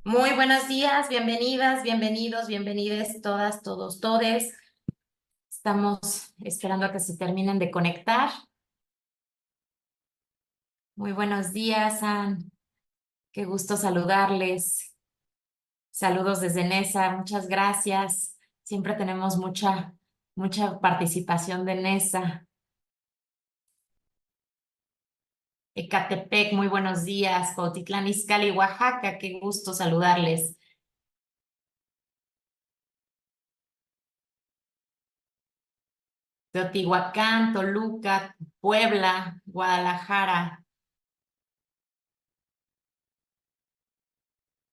Muy buenos días, bienvenidas, bienvenidos, bienvenides todas, todos, todes. Estamos esperando a que se terminen de conectar. Muy buenos días, Ann. Qué gusto saludarles. Saludos desde Nesa, muchas gracias. Siempre tenemos mucha participación de Nesa. Ecatepec, muy buenos días. Cuautitlán Izcalli, Oaxaca, qué gusto saludarles. Teotihuacán, Toluca, Puebla, Guadalajara.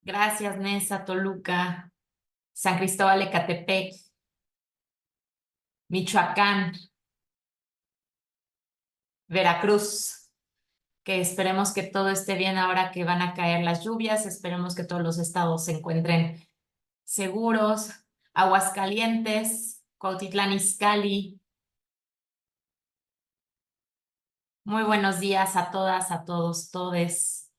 Gracias, Nesa, Toluca, San Cristóbal Ecatepec, Michoacán, Veracruz, que esperemos que todo esté bien ahora que van a caer las lluvias, esperemos que todos los estados se encuentren seguros, Aguascalientes, Cuautitlán Izcalli. Muy buenos días a todas, a todos, todes,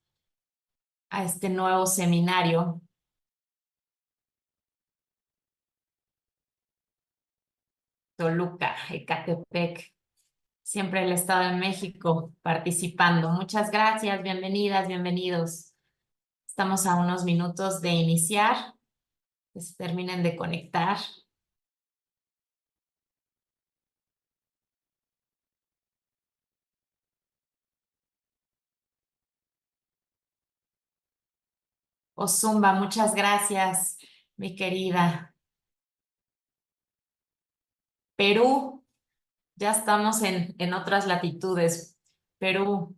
a este nuevo seminario. Toluca, Ecatepec, siempre el Estado de México participando. Muchas gracias, bienvenidas, bienvenidos. Estamos a unos minutos de iniciar, que se terminen de conectar. Ozumba, muchas gracias, mi querida. Perú, ya estamos en otras latitudes. Perú,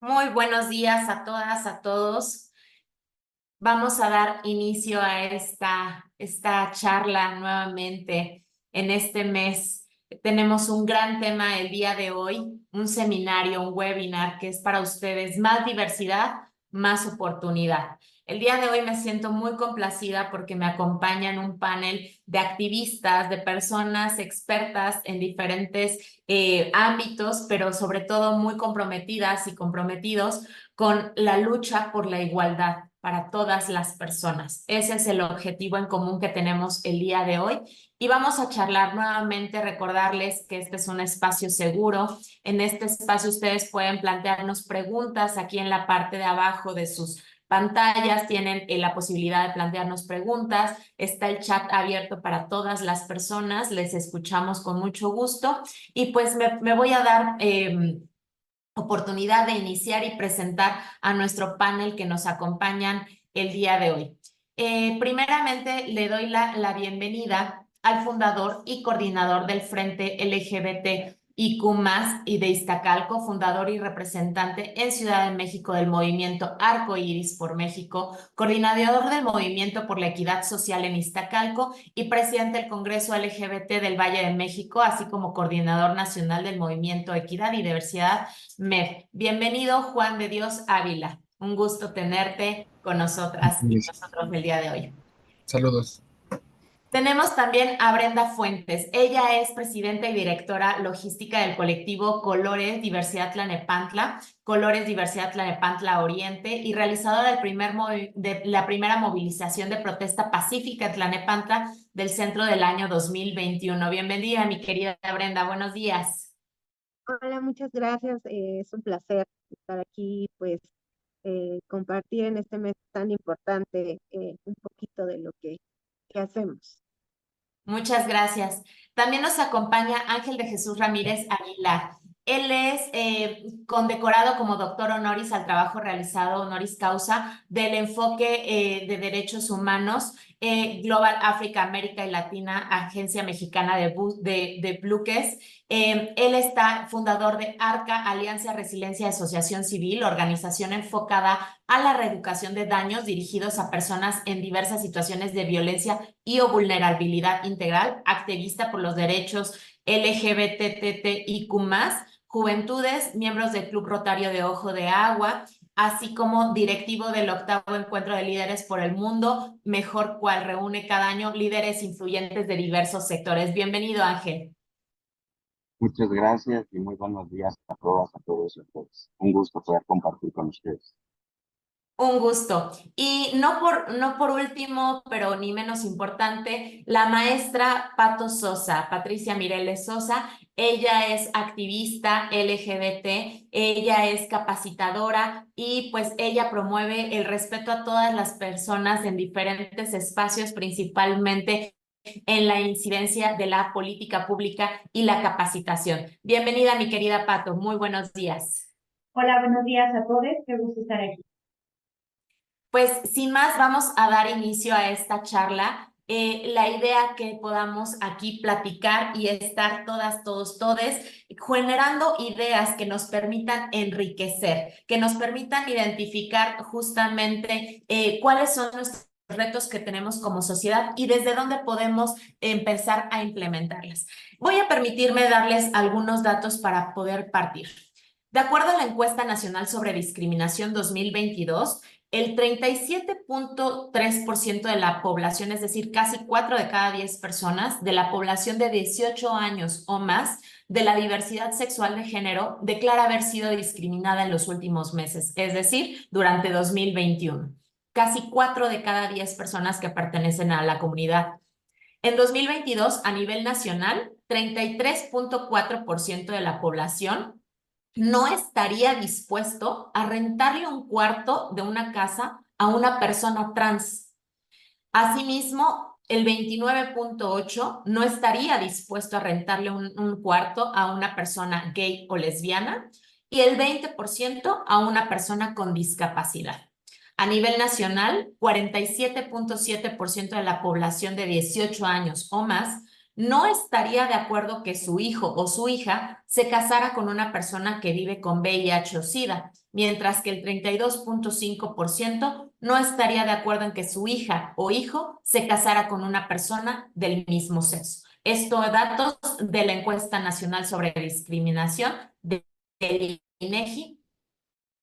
muy buenos días a todas, a todos. Vamos a dar inicio a esta charla nuevamente en este mes. Tenemos un gran tema el día de hoy, un seminario, un webinar que es para ustedes más diversidad, más oportunidad. El día de hoy me siento muy complacida porque me acompañan un panel de activistas, de personas expertas en diferentes ámbitos, pero sobre todo muy comprometidas y comprometidos con la lucha por la igualdad para todas las personas. Ese es el objetivo en común que tenemos el día de hoy. Y vamos a charlar nuevamente, recordarles que este es un espacio seguro. En este espacio ustedes pueden plantearnos preguntas aquí en la parte de abajo de sus pantallas, tienen la posibilidad de plantearnos preguntas, está el chat abierto para todas las personas, les escuchamos con mucho gusto y pues me voy a dar oportunidad de iniciar y presentar a nuestro panel que nos acompañan el día de hoy. Primeramente, le doy la bienvenida al fundador y coordinador del Frente LGBT IQ+, y de Iztacalco, fundador y representante en Ciudad de México del movimiento Arco Iris por México, coordinador del movimiento por la equidad social en Iztacalco y presidente del Congreso LGBT del Valle de México, así como coordinador nacional del movimiento Equidad y Diversidad MED. Bienvenido, Juan de Dios Ávila. Un gusto tenerte con nosotras y Mis nosotros el día de hoy. saludos. Tenemos también a Brenda Fuentes. Ella es presidenta y directora logística del colectivo Colores Diversidad Tlanepantla, Colores Diversidad Tlanepantla Oriente y realizadora de la primera movilización de protesta pacífica en Tlanepantla del centro del año 2021. Bienvenida, mi querida Brenda. Buenos días. Hola, muchas gracias. Es un placer estar aquí, pues compartir en este mes tan importante un poquito de lo que hacemos. Muchas gracias. También nos acompaña Ángel de Jesús Ramírez Aguilar. Él es condecorado como doctor honoris al trabajo realizado honoris causa del enfoque de derechos humanos, Global África, América y Latina, Agencia Mexicana de Bluques. Él está fundador de ARCA, Alianza Resiliencia y Asociación Civil, organización enfocada a la reeducación de daños dirigidos a personas en diversas situaciones de violencia y o vulnerabilidad integral, activista por los derechos LGBTTIQ+, juventudes, miembros del Club Rotario de Ojo de Agua, así como directivo del 8º Encuentro de Líderes por el Mundo, mejor cual reúne cada año líderes influyentes de diversos sectores. Bienvenido, Ángel. Muchas gracias y muy buenos días a todas, a todos y a todos. Un gusto poder compartir con ustedes. Un gusto. Y no por último, pero ni menos importante, la maestra Pato Sosa, Patricia Mireles Sosa. Ella es activista LGBT, ella es capacitadora y pues ella promueve el respeto a todas las personas en diferentes espacios, principalmente en la incidencia de la política pública y la capacitación. Bienvenida, mi querida Pato. Muy buenos días. Hola, buenos días a todos. Qué gusto estar aquí. Pues sin más, vamos a dar inicio a esta charla. La idea que podamos aquí platicar y estar todas, todos, todes, generando ideas que nos permitan enriquecer, que nos permitan identificar justamente cuáles son nuestros retos que tenemos como sociedad y desde dónde podemos empezar a implementarlas. Voy a permitirme darles algunos datos para poder partir. De acuerdo a la encuesta nacional sobre discriminación 2022, el 37.3% de la población, es decir, casi 4 de cada 10 personas de la población de 18 años o más de la diversidad sexual de género declara haber sido discriminada en los últimos meses, es decir, durante 2021. Casi 4 de cada 10 personas que pertenecen a la comunidad. En 2022, a nivel nacional, 33.4% de la población no estaría dispuesto a rentarle un cuarto de una casa a una persona trans. Asimismo, el 29.8% no estaría dispuesto a rentarle un cuarto a una persona gay o lesbiana y el 20% a una persona con discapacidad. A nivel nacional, 47.7% de la población de 18 años o más no estaría de acuerdo que su hijo o su hija se casara con una persona que vive con VIH o SIDA, mientras que el 32.5% no estaría de acuerdo en que su hija o hijo se casara con una persona del mismo sexo. Esto datos de la encuesta nacional sobre discriminación del INEGI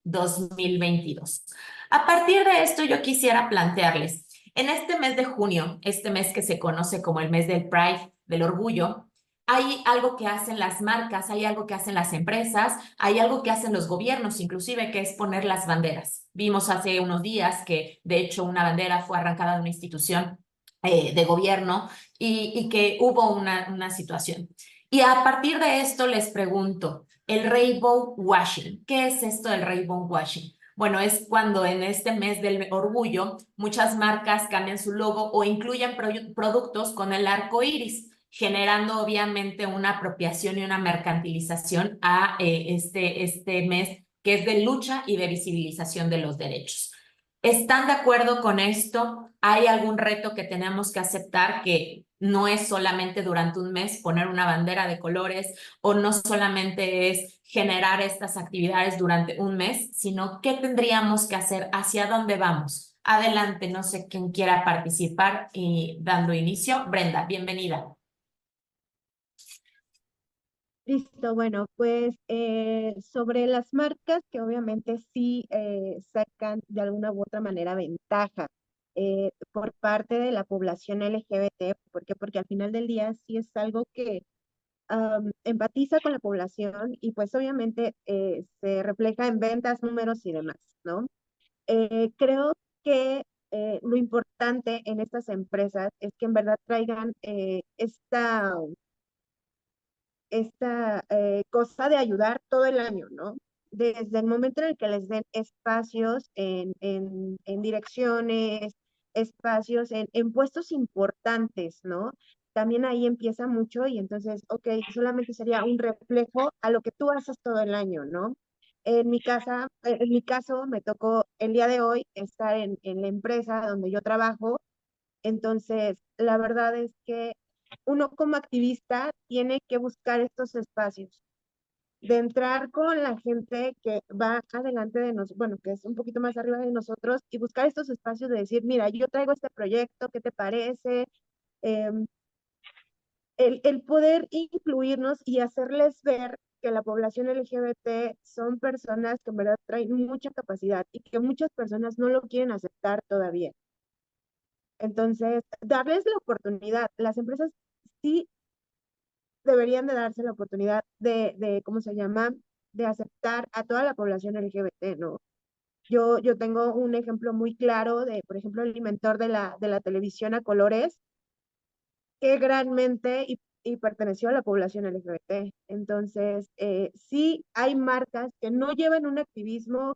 2022. A partir de esto, yo quisiera plantearles, en este mes de junio, este mes que se conoce como el mes del Pride, del orgullo, hay algo que hacen las marcas, hay algo que hacen las empresas, hay algo que hacen los gobiernos, inclusive, que es poner las banderas. Vimos hace unos días que, de hecho, una bandera fue arrancada de una institución de gobierno y que hubo una situación. Y a partir de esto les pregunto, el rainbow washing, ¿qué es esto del rainbow washing? Bueno, es cuando en este mes del orgullo muchas marcas cambian su logo o incluyen productos con el arco iris, generando obviamente una apropiación y una mercantilización a este mes que es de lucha y de visibilización de los derechos. ¿Están de acuerdo con esto? ¿Hay algún reto que tenemos que aceptar que no es solamente durante un mes poner una bandera de colores o no solamente es generar estas actividades durante un mes, sino qué tendríamos que hacer, hacia dónde vamos? Adelante, no sé quién quiera participar y dando inicio. Brenda, bienvenida. Listo, bueno, pues sobre las marcas que obviamente sí sacan de alguna u otra manera ventaja por parte de la población LGBT, ¿por qué? Porque al final del día sí es algo que empatiza con la población y pues obviamente se refleja en ventas, números y demás, ¿no? Creo que lo importante en estas empresas es que en verdad traigan esta cosa de ayudar todo el año, ¿no? Desde el momento en el que les den espacios en direcciones, espacios en puestos importantes, ¿no? También ahí empieza mucho y entonces, ok, solamente sería un reflejo a lo que tú haces todo el año, ¿no? En mi caso, me tocó el día de hoy estar en la empresa donde yo trabajo. Entonces, la verdad es que uno como activista tiene que buscar estos espacios de entrar con la gente que va adelante de nosotros, bueno, que es un poquito más arriba de nosotros, y buscar estos espacios de decir, mira, yo traigo este proyecto, ¿qué te parece? Em, el poder incluirnos y hacerles ver que la población LGBT son personas que en verdad traen mucha capacidad y que muchas personas no lo quieren aceptar todavía. Entonces, darles la oportunidad. Las empresas sí deberían de darse la oportunidad ¿cómo se llama? De aceptar a toda la población LGBT, ¿no? Yo tengo un ejemplo muy claro de, por ejemplo, el inventor de la televisión a colores, que granmente y perteneció a la población LGBT. Entonces, sí hay marcas que no llevan un activismo,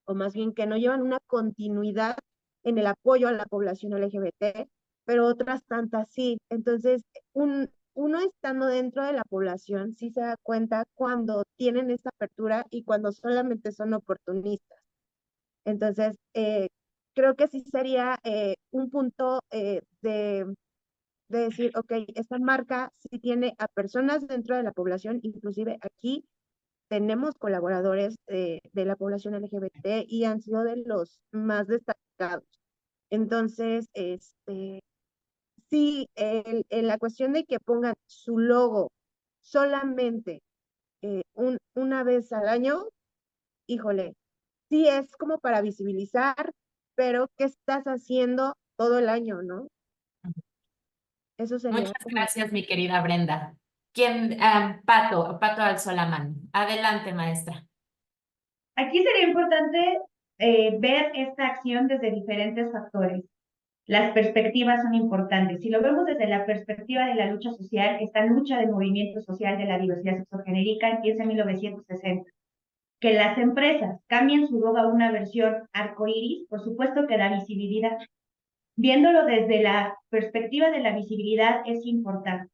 o más bien que no llevan una continuidad en el apoyo a la población LGBT, pero otras tantas sí. Entonces, uno estando dentro de la población sí se da cuenta cuando tienen esta apertura y cuando solamente son oportunistas. Entonces, creo que sí sería un punto de decir, ok, esta marca sí tiene a personas dentro de la población, inclusive aquí tenemos colaboradores de la población LGBT y han sido de los más destacados. Entonces, sí, en la cuestión de que pongan su logo solamente una vez al año, híjole, sí es como para visibilizar, pero ¿qué estás haciendo todo el año, no? Eso sería Muchas como... gracias, mi querida Brenda. ¿Quién? Pato alzó la mano. Adelante, maestra. Aquí sería importante ver esta acción desde diferentes factores. Las perspectivas son importantes. Si lo vemos desde la perspectiva de la lucha social, esta lucha del movimiento social de la diversidad sexogenérica empieza en 1960. Que las empresas cambien su logo a una versión arcoíris, por supuesto que da visibilidad. Viéndolo desde la perspectiva de la visibilidad es importante,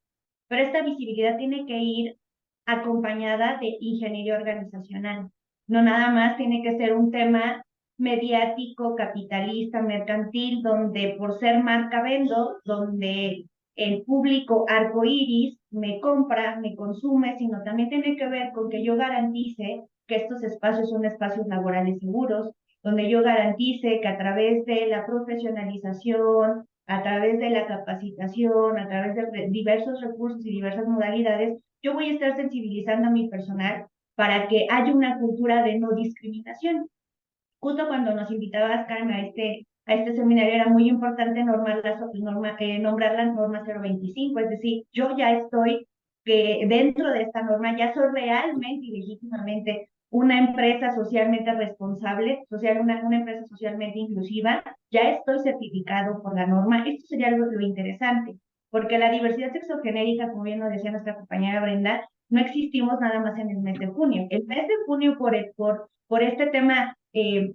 pero esta visibilidad tiene que ir acompañada de ingeniería organizacional. No nada más tiene que ser un tema mediático, capitalista, mercantil, donde por ser marca vendo, donde el público arcoíris me compra, me consume, sino también tiene que ver con que yo garantice que estos espacios son espacios laborales seguros, donde yo garantice que a través de la profesionalización, a través de la capacitación, a través de diversos recursos y diversas modalidades, yo voy a estar sensibilizando a mi personal para que haya una cultura de no discriminación. Justo cuando nos invitabas, Karen, a este seminario era muy importante nombrar la norma 025, es decir, yo ya estoy dentro de esta norma, ya soy realmente y legítimamente una empresa socialmente responsable, una empresa socialmente inclusiva, ya estoy certificado por la norma. Esto sería lo interesante, porque la diversidad sexogenérica, como bien nos decía nuestra compañera Brenda, no existimos nada más en el mes de junio. El mes de junio, por este tema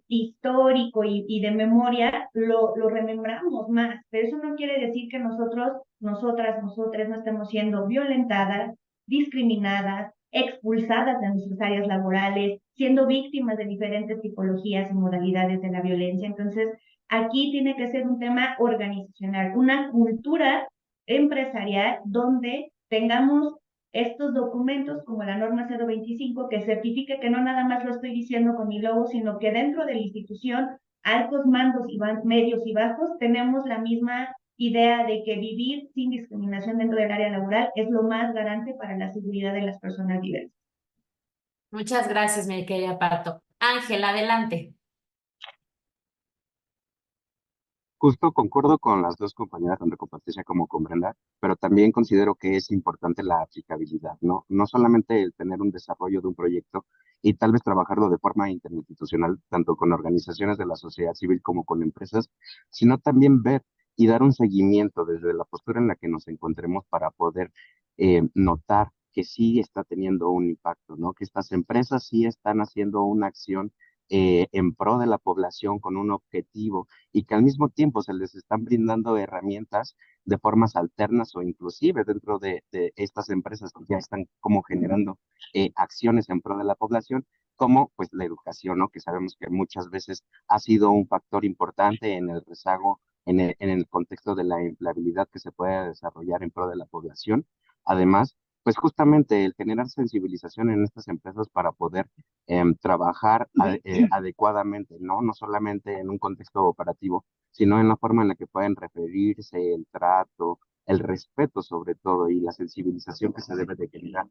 histórico y de memoria, lo remembramos más, pero eso no quiere decir que nosotras no estemos siendo violentadas, discriminadas, expulsadas de nuestras áreas laborales, siendo víctimas de diferentes tipologías y modalidades de la violencia. Entonces, aquí tiene que ser un tema organizacional, una cultura empresarial donde tengamos estos documentos como la norma 025 que certifique que no nada más lo estoy diciendo con mi logo, sino que dentro de la institución, altos mandos y medios y bajos, tenemos la misma idea de que vivir sin discriminación dentro del área laboral es lo más garante para la seguridad de las personas diversas. Muchas gracias, mi querida Pato. Ángel, adelante. Justo concuerdo con las dos compañeras, tanto con Patricia como con Brenda, pero también considero que es importante la aplicabilidad, ¿no? No solamente el tener un desarrollo de un proyecto y tal vez trabajarlo de forma interinstitucional, tanto con organizaciones de la sociedad civil como con empresas, sino también ver y dar un seguimiento desde la postura en la que nos encontremos para poder notar que sí está teniendo un impacto, ¿no? Que estas empresas sí están haciendo una acción en pro de la población con un objetivo y que al mismo tiempo se les están brindando herramientas de formas alternas o inclusive dentro de estas empresas que ya están como generando acciones en pro de la población como pues la educación, ¿no? Que sabemos que muchas veces ha sido un factor importante en el rezago, en el contexto de la empleabilidad que se puede desarrollar en pro de la población. Además, pues justamente el generar sensibilización en estas empresas para poder trabajar adecuadamente, ¿no? No solamente en un contexto operativo, sino en la forma en la que pueden referirse, el trato, el respeto sobre todo y la sensibilización que se debe de generar.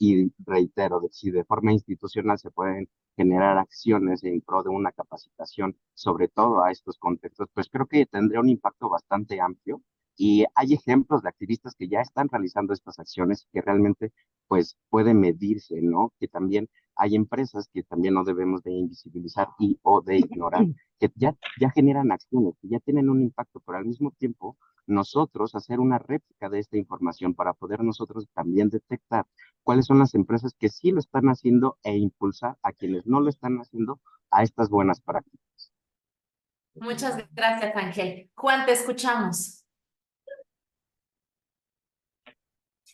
Y reitero, si de forma institucional se pueden generar acciones en pro de una capacitación, sobre todo a estos contextos, pues creo que tendría un impacto bastante amplio. Y hay ejemplos de activistas que ya están realizando estas acciones que realmente pues pueden medirse, ¿no? Que también hay empresas que también no debemos de invisibilizar y o de ignorar, que ya generan acciones, que ya tienen un impacto, pero al mismo tiempo nosotros hacer una réplica de esta información para poder nosotros también detectar cuáles son las empresas que sí lo están haciendo e impulsar a quienes no lo están haciendo a estas buenas prácticas. Muchas gracias, Ángel. Juan, te escuchamos.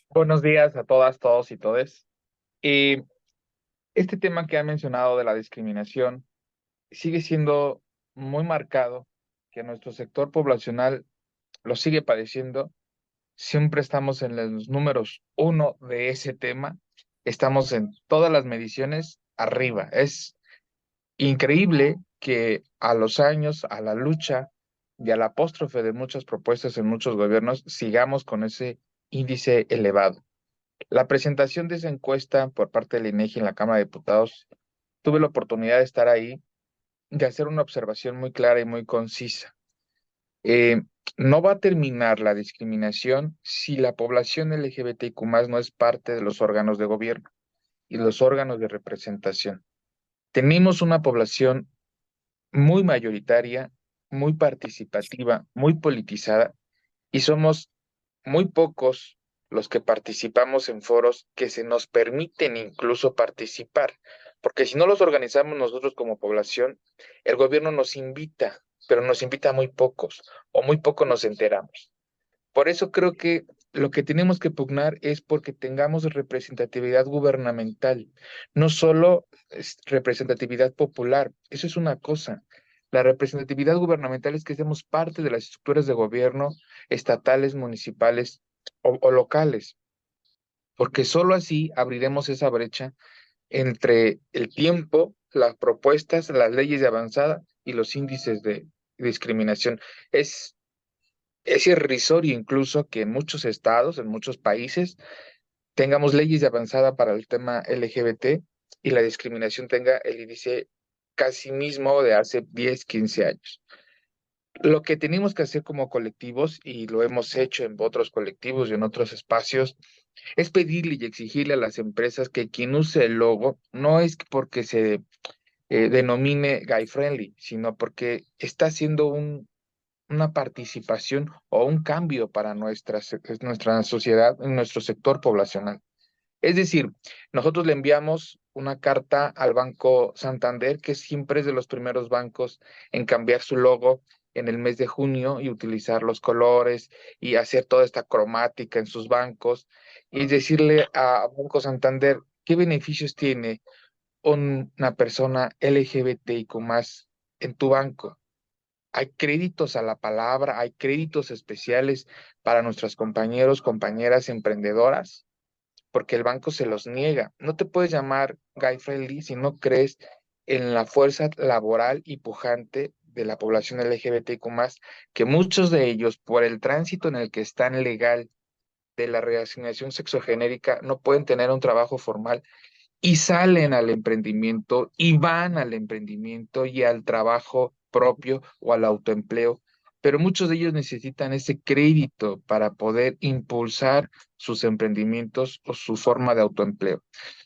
Buenos días a todas, todos y todes. Este tema que ha mencionado de la discriminación sigue siendo muy marcado, que nuestro sector poblacional lo sigue padeciendo. Siempre estamos en los números 1 de ese tema. Estamos en todas las mediciones arriba. Es increíble que a los años, a la lucha y al apóstrofe de muchas propuestas en muchos gobiernos, sigamos con ese índice elevado. La presentación de esa encuesta por parte del INEGI en la Cámara de Diputados, tuve la oportunidad de estar ahí, de hacer una observación muy clara y muy concisa. Eh, no va a terminar la discriminación si la población LGBTIQ+ no es parte de los órganos de gobierno y los órganos de representación. Tenemos una población muy mayoritaria, muy participativa, muy politizada, y somos muy pocos los que participamos en foros que se nos permiten incluso participar, porque si no los organizamos nosotros como población, el gobierno nos invita, pero nos invita a muy pocos, o muy poco nos enteramos. Por eso creo que lo que tenemos que pugnar es porque tengamos representatividad gubernamental, no solo representatividad popular. Eso es una cosa. La representatividad gubernamental es que seamos parte de las estructuras de gobierno estatales, municipales o locales, porque solo así abriremos esa brecha entre el tiempo, las propuestas, las leyes de avanzada y los índices de discriminación. Es irrisorio incluso que en muchos estados, en muchos países, tengamos leyes de avanzada para el tema LGBT y la discriminación tenga el índice casi mismo de hace 10, 15 años. Lo que tenemos que hacer como colectivos, y lo hemos hecho en otros colectivos y en otros espacios, es pedirle y exigirle a las empresas que quien use el logo no es porque se denomine gay friendly, sino porque está haciendo una participación o un cambio para nuestra sociedad, en nuestro sector poblacional. Es decir, nosotros le enviamos una carta al Banco Santander, que siempre es de los primeros bancos en cambiar su logo en el mes de junio y utilizar los colores y hacer toda esta cromática en sus bancos, y decirle a Banco Santander qué beneficios tiene una persona LGBTIQ+ en tu banco. Hay créditos a la palabra, hay créditos especiales para nuestros compañeros, compañeras emprendedoras, porque el banco se los niega. No te puedes llamar guy friendly si no crees en la fuerza laboral y pujante de la población LGBTQ+, que muchos de ellos, por el tránsito en el que están legal de la reasignación sexogenérica, no pueden tener un trabajo formal y salen al emprendimiento y van al emprendimiento y al trabajo propio o al autoempleo, pero muchos de ellos necesitan ese crédito para poder impulsar sus emprendimientos o su forma de autoempleo.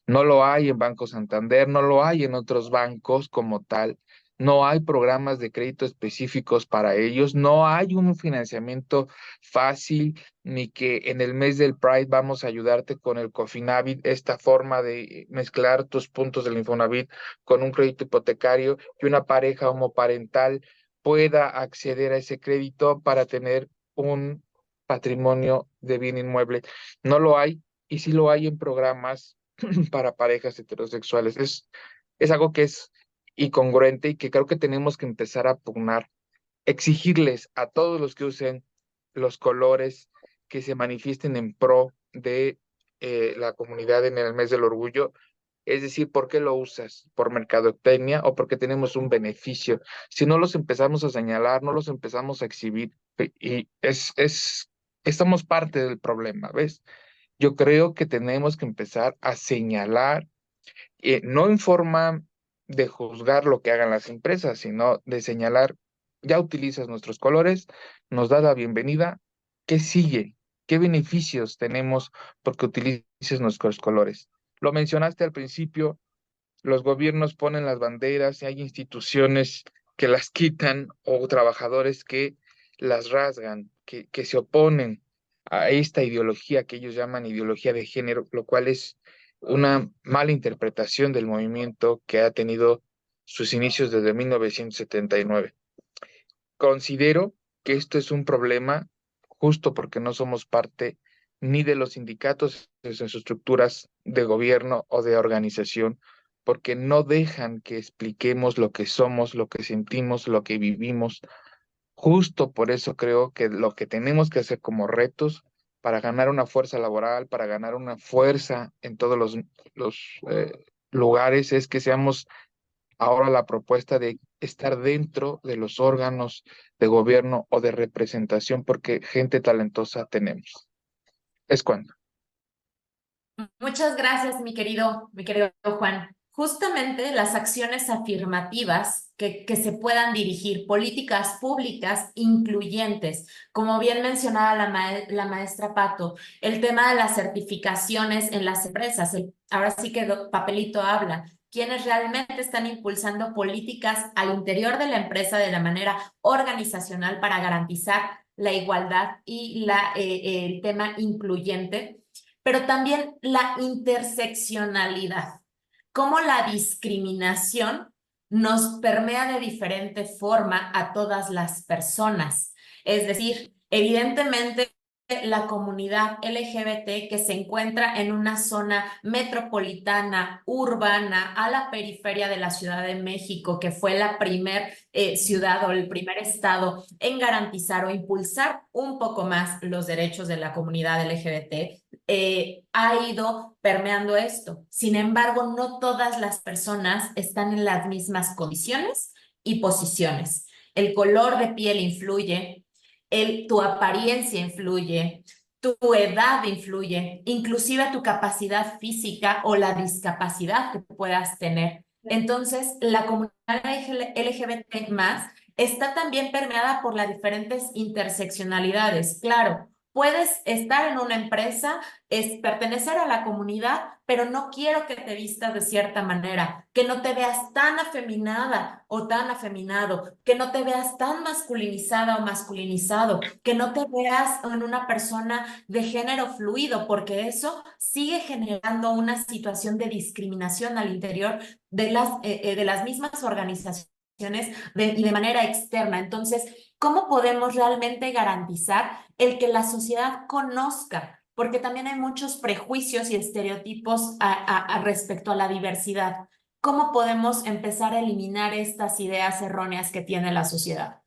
No lo hay en Banco Santander, no lo hay en otros bancos como tal. No hay programas de crédito específicos para ellos, no hay un financiamiento fácil, ni que en el mes del Pride vamos a ayudarte con el Cofinavit, esta forma de mezclar tus puntos del Infonavit con un crédito hipotecario, y una pareja homoparental pueda acceder a ese crédito para tener un patrimonio de bien inmueble. No lo hay, y sí lo hay en programas para parejas heterosexuales. Es algo que es incongruente y que creo que tenemos que empezar a pugnar, exigirles a todos los que usen los colores que se manifiesten en pro de la comunidad en el mes del orgullo. Es decir, ¿por qué lo usas? ¿Por mercadotecnia o porque tenemos un beneficio? Si no los empezamos a señalar, no los empezamos a exhibir, y estamos parte del problema, ¿ves? Yo creo que tenemos que empezar a señalar, no en forma de juzgar lo que hagan las empresas, sino de señalar, ya utilizas nuestros colores, nos das la bienvenida, ¿qué sigue? ¿Qué beneficios tenemos porque utilices nuestros colores? Lo mencionaste al principio, los gobiernos ponen las banderas y hay instituciones que las quitan o trabajadores que las rasgan, que se oponen a esta ideología que ellos llaman ideología de género, lo cual es una mala interpretación del movimiento que ha tenido sus inicios desde 1979. Considero que esto es un problema justo porque no somos parte ni de los sindicatos en sus estructuras de gobierno o de organización, porque no dejan que expliquemos lo que somos, lo que sentimos, lo que vivimos. Justo por eso creo que lo que tenemos que hacer como retos para ganar una fuerza laboral, para ganar una fuerza en todos los lugares, es que seamos ahora la propuesta de estar dentro de los órganos de gobierno o de representación, porque gente talentosa tenemos. Es cuando. Muchas gracias, mi querido Juan. Justamente las acciones afirmativas que se puedan dirigir, políticas públicas incluyentes, como bien mencionaba la maestra Pato, el tema de las certificaciones en las empresas, ahora sí que papelito habla, quienes realmente están impulsando políticas al interior de la empresa de la manera organizacional para garantizar la igualdad y el tema incluyente, pero también la interseccionalidad, cómo la discriminación nos permea de diferente forma a todas las personas. Es decir, evidentemente la comunidad LGBT que se encuentra en una zona metropolitana, urbana, a la periferia de la Ciudad de México, que fue la primer ciudad o el primer estado en garantizar o impulsar un poco más los derechos de la comunidad LGBT, ha ido permeando esto. Sin embargo, no todas las personas están en las mismas condiciones y posiciones. El color de piel influye, tu apariencia influye, tu edad influye, inclusive tu capacidad física o la discapacidad que puedas tener. Entonces, la comunidad LGBT más está también permeada por las diferentes interseccionalidades. Claro, puedes estar en una empresa, es pertenecer a la comunidad, pero no quiero que te vistas de cierta manera, que no te veas tan afeminada o tan afeminado, que no te veas tan masculinizada o masculinizado, que no te veas en una persona de género fluido, porque eso sigue generando una situación de discriminación al interior de las mismas organizaciones y de manera externa. Entonces, ¿cómo podemos realmente garantizar el que la sociedad conozca? Porque también hay muchos prejuicios y estereotipos respecto a la diversidad. ¿Cómo podemos empezar a eliminar estas ideas erróneas que tiene la sociedad?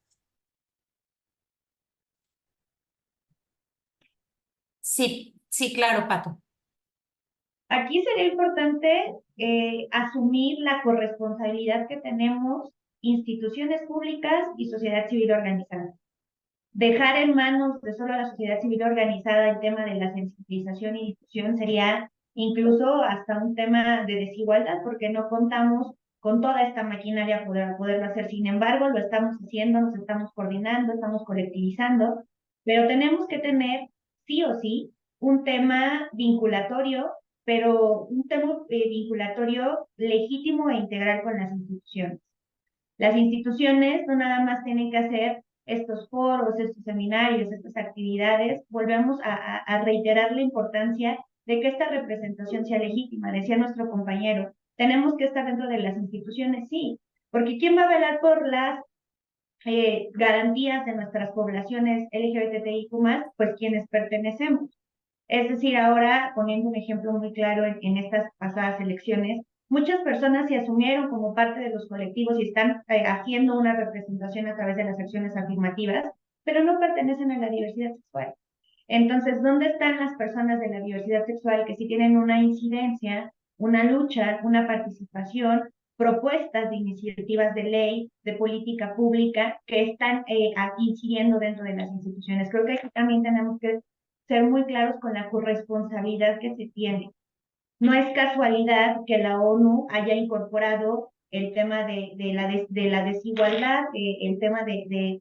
Sí, sí, claro, Pato. Aquí sería importante asumir la corresponsabilidad que tenemos instituciones públicas y sociedad civil organizada. Dejar en manos de solo la sociedad civil organizada el tema de la sensibilización y difusión sería incluso hasta un tema de desigualdad, porque no contamos con toda esta maquinaria para poderlo hacer. Sin embargo, lo estamos haciendo, nos estamos coordinando, estamos colectivizando, pero tenemos que tener sí o sí un tema vinculatorio, pero un tema vinculatorio legítimo e integral con las instituciones. Las instituciones no nada más tienen que hacer estos foros, estos seminarios, estas actividades. Volvemos a reiterar la importancia de que esta representación sea legítima. Decía nuestro compañero, tenemos que estar dentro de las instituciones, sí, porque ¿quién va a velar por las garantías de nuestras poblaciones LGBTIQ+, pues quienes pertenecemos? Es decir, ahora, poniendo un ejemplo muy claro en estas pasadas elecciones, Muchas personas se asumieron como parte de los colectivos y están haciendo una representación a través de las acciones afirmativas, pero no pertenecen a la diversidad sexual. Entonces, ¿dónde están las personas de la diversidad sexual que sí tienen una incidencia, una lucha, una participación, propuestas de iniciativas de ley, de política pública que están incidiendo dentro de las instituciones? Creo que aquí también tenemos que ser muy claros con la corresponsabilidad que se tiene. No es casualidad que la ONU haya incorporado el tema de la desigualdad, el tema de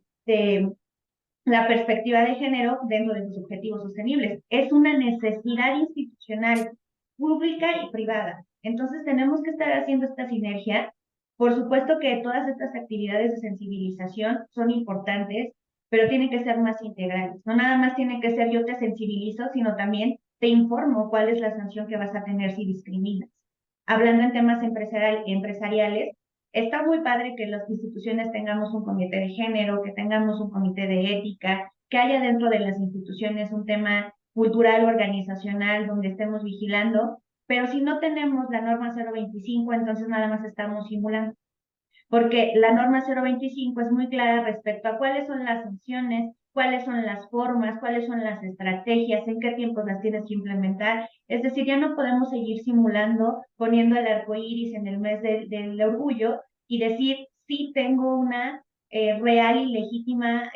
la perspectiva de género dentro de sus objetivos sostenibles. Es una necesidad institucional, pública y privada. Entonces tenemos que estar haciendo esta sinergia. Por supuesto que todas estas actividades de sensibilización son importantes, pero tienen que ser más integrales. No nada más tiene que ser yo te sensibilizo, sino también te informo cuál es la sanción que vas a tener si discriminas. Hablando en temas empresariales, está muy padre que las instituciones tengamos un comité de género, que tengamos un comité de ética, que haya dentro de las instituciones un tema cultural, organizacional, donde estemos vigilando, pero si no tenemos la norma 025, entonces nada más estamos simulando, porque la norma 025 es muy clara respecto a cuáles son las sanciones, cuáles son las formas, cuáles son las estrategias, en qué tiempos las tienes que implementar. Es decir, ya no podemos seguir simulando, poniendo el arco iris en el mes del orgullo y decir, sí tengo una real y legítima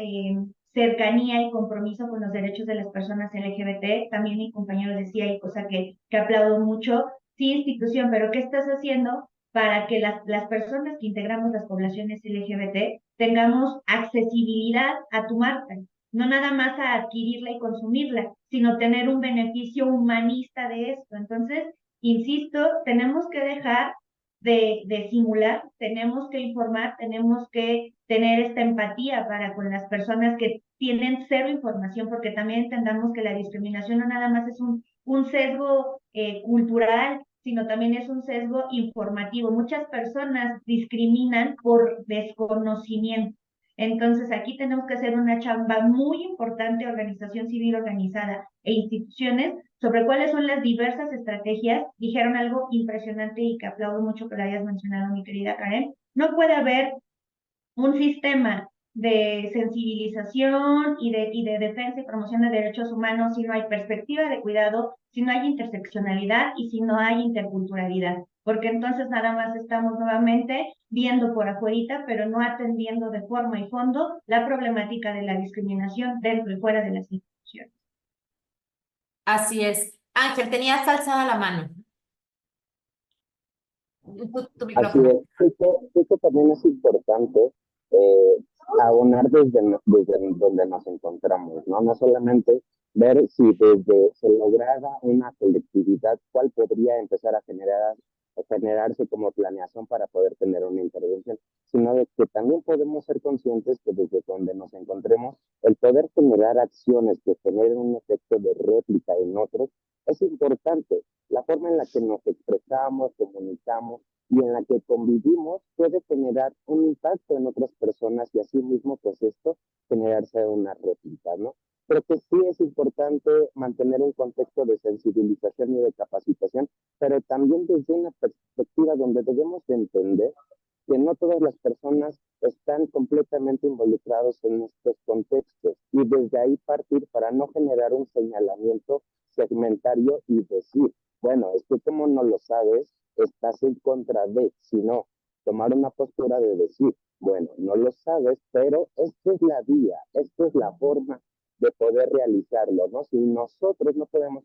cercanía y compromiso con los derechos de las personas LGBT. También mi compañero decía, y cosa que aplaudo mucho, sí, institución, pero ¿qué estás haciendo para que las personas que integramos las poblaciones LGBT tengamos accesibilidad a tu marca? No nada más a adquirirla y consumirla, sino tener un beneficio humanista de esto. Entonces, insisto, tenemos que dejar de simular, tenemos que informar, tenemos que tener esta empatía para con las personas que tienen cero información, porque también entendamos que la discriminación no nada más es un sesgo cultural, sino también es un sesgo informativo. Muchas personas discriminan por desconocimiento. Entonces, aquí tenemos que hacer una chamba muy importante, organización civil organizada e instituciones, sobre cuáles son las diversas estrategias. Dijeron algo impresionante y que aplaudo mucho que lo hayas mencionado, mi querida Karen. No puede haber un sistema de sensibilización y de defensa y promoción de derechos humanos si no hay perspectiva de cuidado, si no hay interseccionalidad y si no hay interculturalidad, porque entonces nada más estamos nuevamente viendo por afuerita, pero no atendiendo de forma y fondo la problemática de la discriminación dentro y fuera de las instituciones. Así es. Ángel, tenías alzada la mano. Tu Así micrófono. es, justo también es importante eh, abonar desde donde nos encontramos, ¿no? No solamente ver si desde se lograra una colectividad, cuál podría empezar a generarse como planeación para poder tener una intervención, sino de que también podemos ser conscientes que desde donde nos encontremos, el poder generar acciones que generen un efecto de réplica en otros es importante. La forma en la que nos expresamos, comunicamos, y en la que convivimos puede generar un impacto en otras personas y así mismo pues esto generarse una réplica, ¿no? Creo que sí es importante mantener un contexto de sensibilización y de capacitación, pero también desde una perspectiva donde debemos de entender que no todas las personas están completamente involucrados en estos contextos y desde ahí partir para no generar un señalamiento segmentario y decir, bueno, es que como no lo sabes, estás en contra de, sino tomar una postura de decir, bueno, no lo sabes, pero esta es la vía, esta es la forma de poder realizarlo, ¿no? Si nosotros no podemos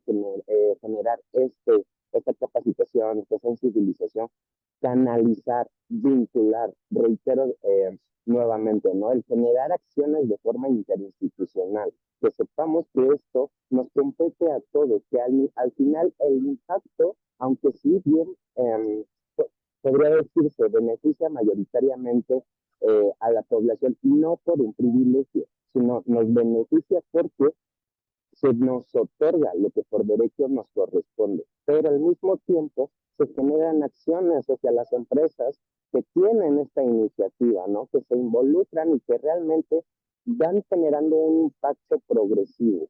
generar esta capacitación, esta sensibilización, canalizar, vincular, reitero nuevamente, ¿no? El generar acciones de forma interinstitucional, que sepamos que esto nos compete a todos, que al final el impacto, aunque sí bien podría decirse, beneficia mayoritariamente a la población, no por un privilegio, sino nos beneficia porque se nos otorga lo que por derecho nos corresponde, pero al mismo tiempo se generan acciones hacia las empresas que tienen esta iniciativa, ¿no? Que se involucran y que realmente van generando un impacto progresivo.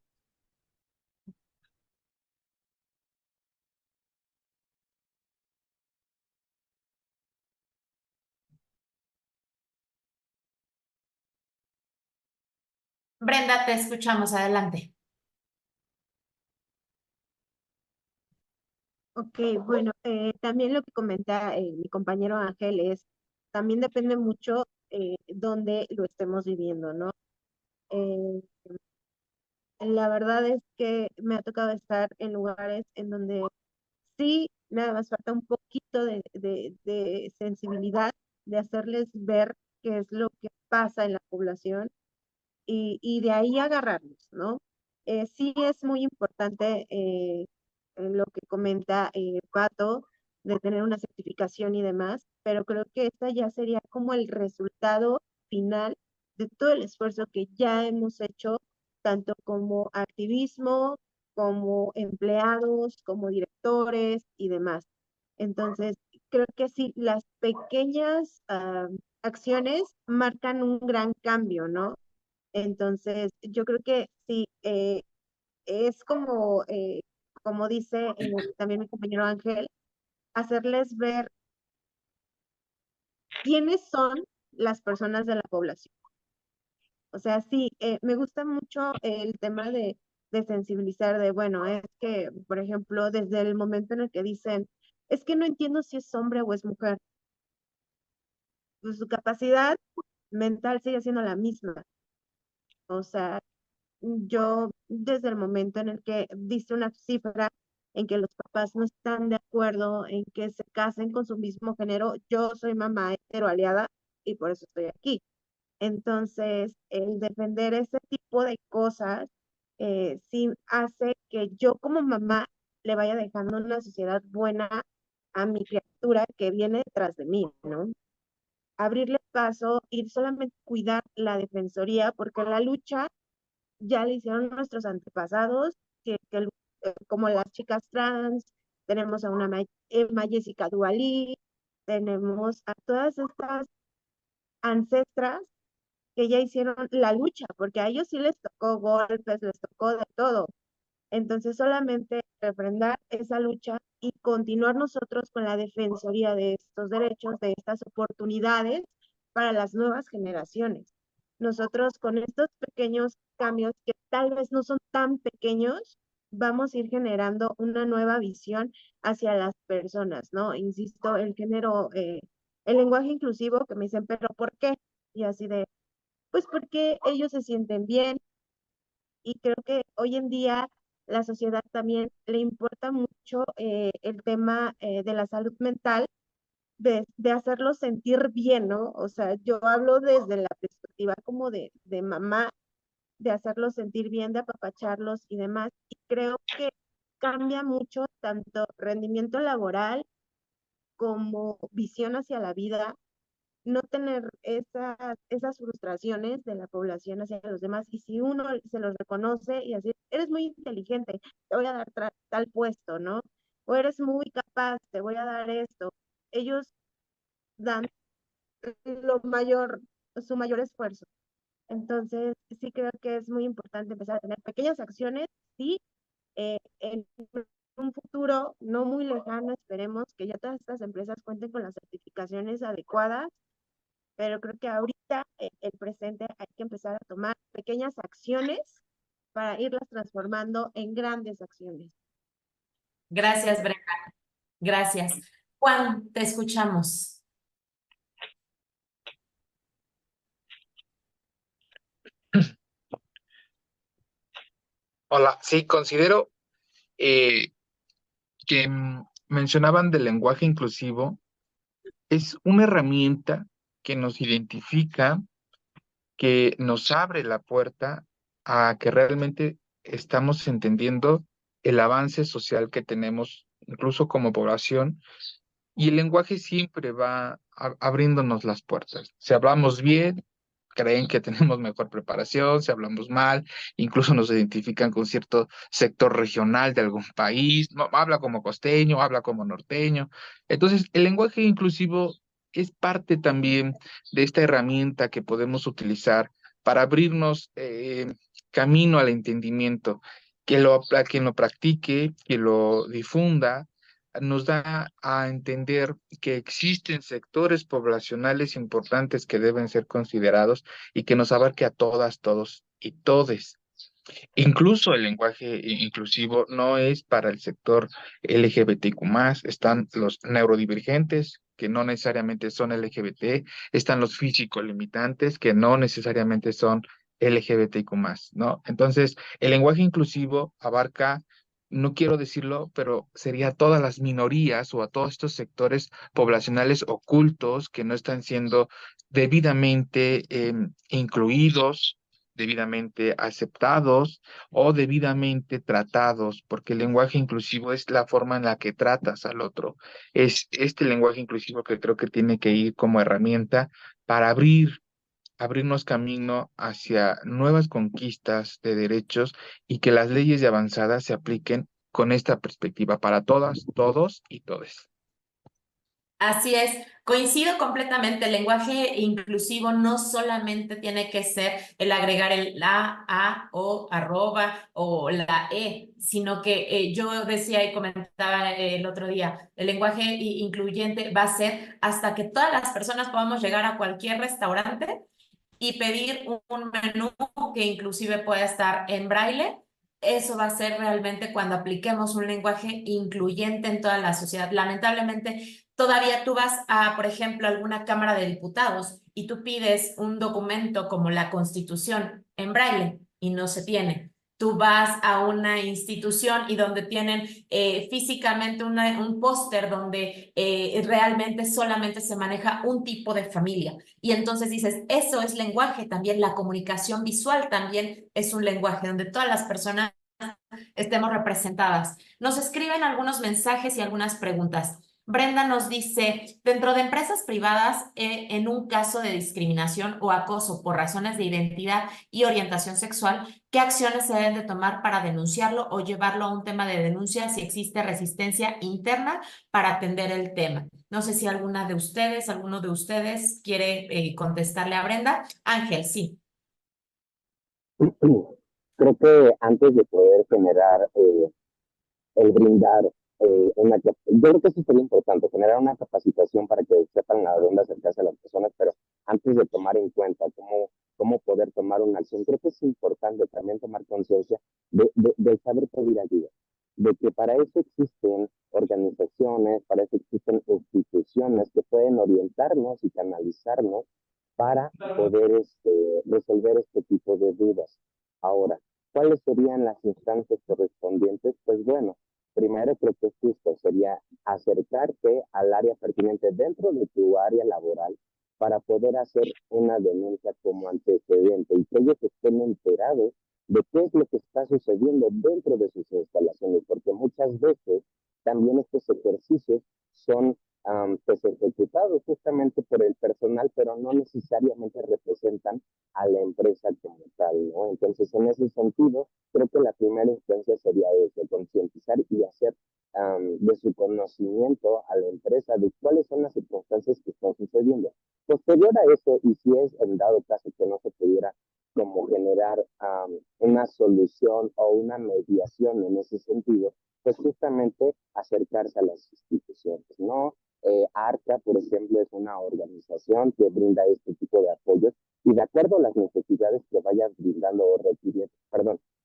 Brenda, te escuchamos, adelante. Ok, bueno, también lo que comenta mi compañero Ángel es, también depende mucho dónde lo estemos viviendo, ¿no? Eh, la verdad es que me ha tocado estar en lugares en donde sí, nada más falta un poquito de sensibilidad, de hacerles ver qué es lo que pasa en la población y de ahí agarrarnos, ¿no? Sí es muy importante lo que comenta Pato, de tener una certificación y demás, pero creo que esta ya sería como el resultado final de todo el esfuerzo que ya hemos hecho, tanto como activismo, como empleados, como directores y demás. Entonces, creo que sí, las pequeñas acciones marcan un gran cambio, ¿no? Entonces, yo creo que sí, es como dice también mi compañero Ángel, hacerles ver quiénes son las personas de la población. O sea, sí, me gusta mucho el tema de sensibilizar, de, bueno, es que, por ejemplo, desde el momento en el que dicen, es que no entiendo si es hombre o es mujer, pues su capacidad mental sigue siendo la misma. O sea, yo desde el momento en el que dice una cifra en que los papás no están de acuerdo en que se casen con su mismo género, yo soy mamá heteroaliada y por eso estoy aquí. Entonces, el defender ese tipo de cosas sí hace que yo como mamá le vaya dejando una sociedad buena a mi criatura que viene detrás de mí, ¿no? Abrirle paso y solamente cuidar la defensoría, porque la lucha ya le hicieron nuestros antepasados, como las chicas trans, tenemos a una Jessica Dualí, tenemos a todas estas ancestras que ya hicieron la lucha, porque a ellos sí les tocó golpes, les tocó de todo. Entonces solamente refrendar esa lucha y continuar nosotros con la defensoría de estos derechos, de estas oportunidades para las nuevas generaciones. Nosotros con estos pequeños cambios que tal vez no son tan pequeños, vamos a ir generando una nueva visión hacia las personas, ¿no? Insisto, el lenguaje inclusivo que me dicen, pero ¿por qué? Y así de, pues porque ellos se sienten bien, y creo que hoy en día la sociedad también le importa mucho el tema de la salud mental, de hacerlos sentir bien, ¿no? O sea, yo hablo desde la perspectiva como de mamá, de hacerlos sentir bien, de apapacharlos y demás. Y creo que cambia mucho tanto rendimiento laboral como visión hacia la vida, no tener esas frustraciones de la población hacia los demás. Y si uno se los reconoce y así, eres muy inteligente, te voy a dar tal puesto, ¿no? O eres muy capaz, te voy a dar esto. Ellos dan lo mayor, su mayor esfuerzo. Entonces, sí creo que es muy importante empezar a tener pequeñas acciones, sí, en un futuro no muy lejano, esperemos que ya todas estas empresas cuenten con las certificaciones adecuadas, pero creo que ahorita, el presente, hay que empezar a tomar pequeñas acciones para irlas transformando en grandes acciones. Gracias, Brenda. Gracias. Juan, te escuchamos. Hola, sí, considero que mencionaban del lenguaje inclusivo, es una herramienta que nos identifica, que nos abre la puerta a que realmente estamos entendiendo el avance social que tenemos, incluso como población, y el lenguaje siempre va abriéndonos las puertas. Si hablamos bien, creen que tenemos mejor preparación; si hablamos mal, incluso nos identifican con cierto sector regional de algún país, no, habla como costeño, habla como norteño. Entonces, el lenguaje inclusivo es parte también de esta herramienta que podemos utilizar para abrirnos camino al entendimiento, a quien lo practique, que lo difunda, nos da a entender que existen sectores poblacionales importantes que deben ser considerados y que nos abarque a todas, todos y todes. Incluso el lenguaje inclusivo no es para el sector LGBTQ+, están los neurodivergentes, que no necesariamente son LGBT, están los físico-limitantes, que no necesariamente son LGBTQ+, ¿no? Entonces, el lenguaje inclusivo abarca, no quiero decirlo, pero sería a todas las minorías o a todos estos sectores poblacionales ocultos que no están siendo debidamente incluidos, debidamente aceptados o debidamente tratados, porque el lenguaje inclusivo es la forma en la que tratas al otro. Es este lenguaje inclusivo que creo que tiene que ir como herramienta para abrirnos camino hacia nuevas conquistas de derechos y que las leyes de avanzada se apliquen con esta perspectiva para todas, todos y todes. Así es, coincido completamente. El lenguaje inclusivo no solamente tiene que ser el agregar el la, a, o, arroba o la sino que yo decía y comentaba el otro día, el lenguaje incluyente va a ser hasta que todas las personas podamos llegar a cualquier restaurante y pedir un menú que inclusive pueda estar en braille. Eso va a ser realmente cuando apliquemos un lenguaje incluyente en toda la sociedad. Lamentablemente, todavía tú vas a, por ejemplo, alguna Cámara de Diputados y tú pides un documento como la Constitución en braille y no se tiene. Tú vas a una institución y donde tienen físicamente un póster donde realmente solamente se maneja un tipo de familia. Y entonces dices, eso es lenguaje también, la comunicación visual también es un lenguaje donde todas las personas estemos representadas. Nos escriben algunos mensajes y algunas preguntas. Brenda nos dice, dentro de empresas privadas, en un caso de discriminación o acoso por razones de identidad y orientación sexual, ¿qué acciones se deben de tomar para denunciarlo o llevarlo a un tema de denuncia si existe resistencia interna para atender el tema? No sé si alguno de ustedes quiere contestarle a Brenda. Ángel, sí. Creo que antes de poder generar el brindar yo creo que eso sería importante, generar una capacitación para que sepan a dónde acercarse a las personas, pero antes de tomar en cuenta cómo poder tomar una acción, creo que es importante también tomar conciencia de saber pedir ayuda, de que para eso existen organizaciones, para eso existen instituciones que pueden orientarnos y canalizarnos para poder resolver este tipo de dudas. Ahora, ¿cuáles serían las instancias correspondientes? Pues bueno, primero creo que justo sería acercarte al área pertinente dentro de tu área laboral para poder hacer una denuncia como antecedente y que ellos estén enterados de qué es lo que está sucediendo dentro de sus instalaciones, porque muchas veces también estos ejercicios son pues ejecutados justamente por el personal, pero no necesariamente representan a la empresa como tal, ¿no? Entonces, en ese sentido, creo que la primera instancia sería eso, concientizar y hacer de su conocimiento a la empresa de cuáles son las circunstancias que están sucediendo. Posterior a eso, y si es en dado caso que no se pudiera como generar una solución o una mediación en ese sentido, pues justamente acercarse a las instituciones, ¿no? ARCA, por ejemplo, es una organización que brinda este tipo de apoyos y de acuerdo a las necesidades que vaya brindando o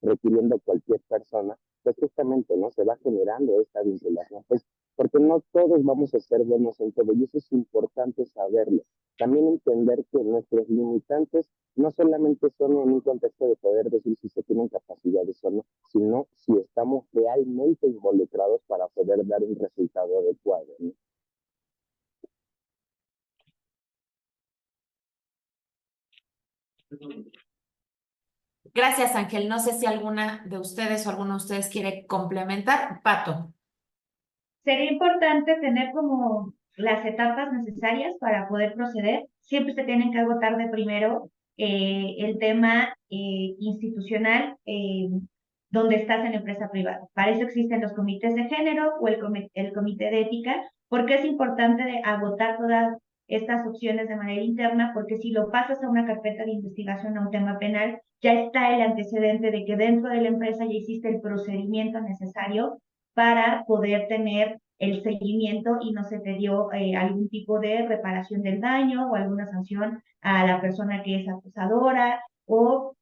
requiriendo cualquier persona, pues justamente, ¿no? Se va generando esta vinculación, pues porque no todos vamos a ser buenos en todo y eso es importante saberlo. También entender que nuestros limitantes no solamente son en un contexto de poder decir si se tienen capacidades o no, sino si estamos realmente involucrados para poder dar un resultado adecuado, ¿no? Gracias, Ángel. No sé si alguna de ustedes o alguno de ustedes quiere complementar. Pato. Sería importante tener como las etapas necesarias para poder proceder. Siempre se tienen que agotar de primero el tema institucional donde estás en la empresa privada. Para eso existen los comités de género o el comité de ética, porque es importante agotar todas estas opciones de manera interna, porque si lo pasas a una carpeta de investigación, a un tema penal, ya está el antecedente de que dentro de la empresa ya hiciste el procedimiento necesario para poder tener el seguimiento y no se te dio algún tipo de reparación del daño o alguna sanción a la persona que es acusadora o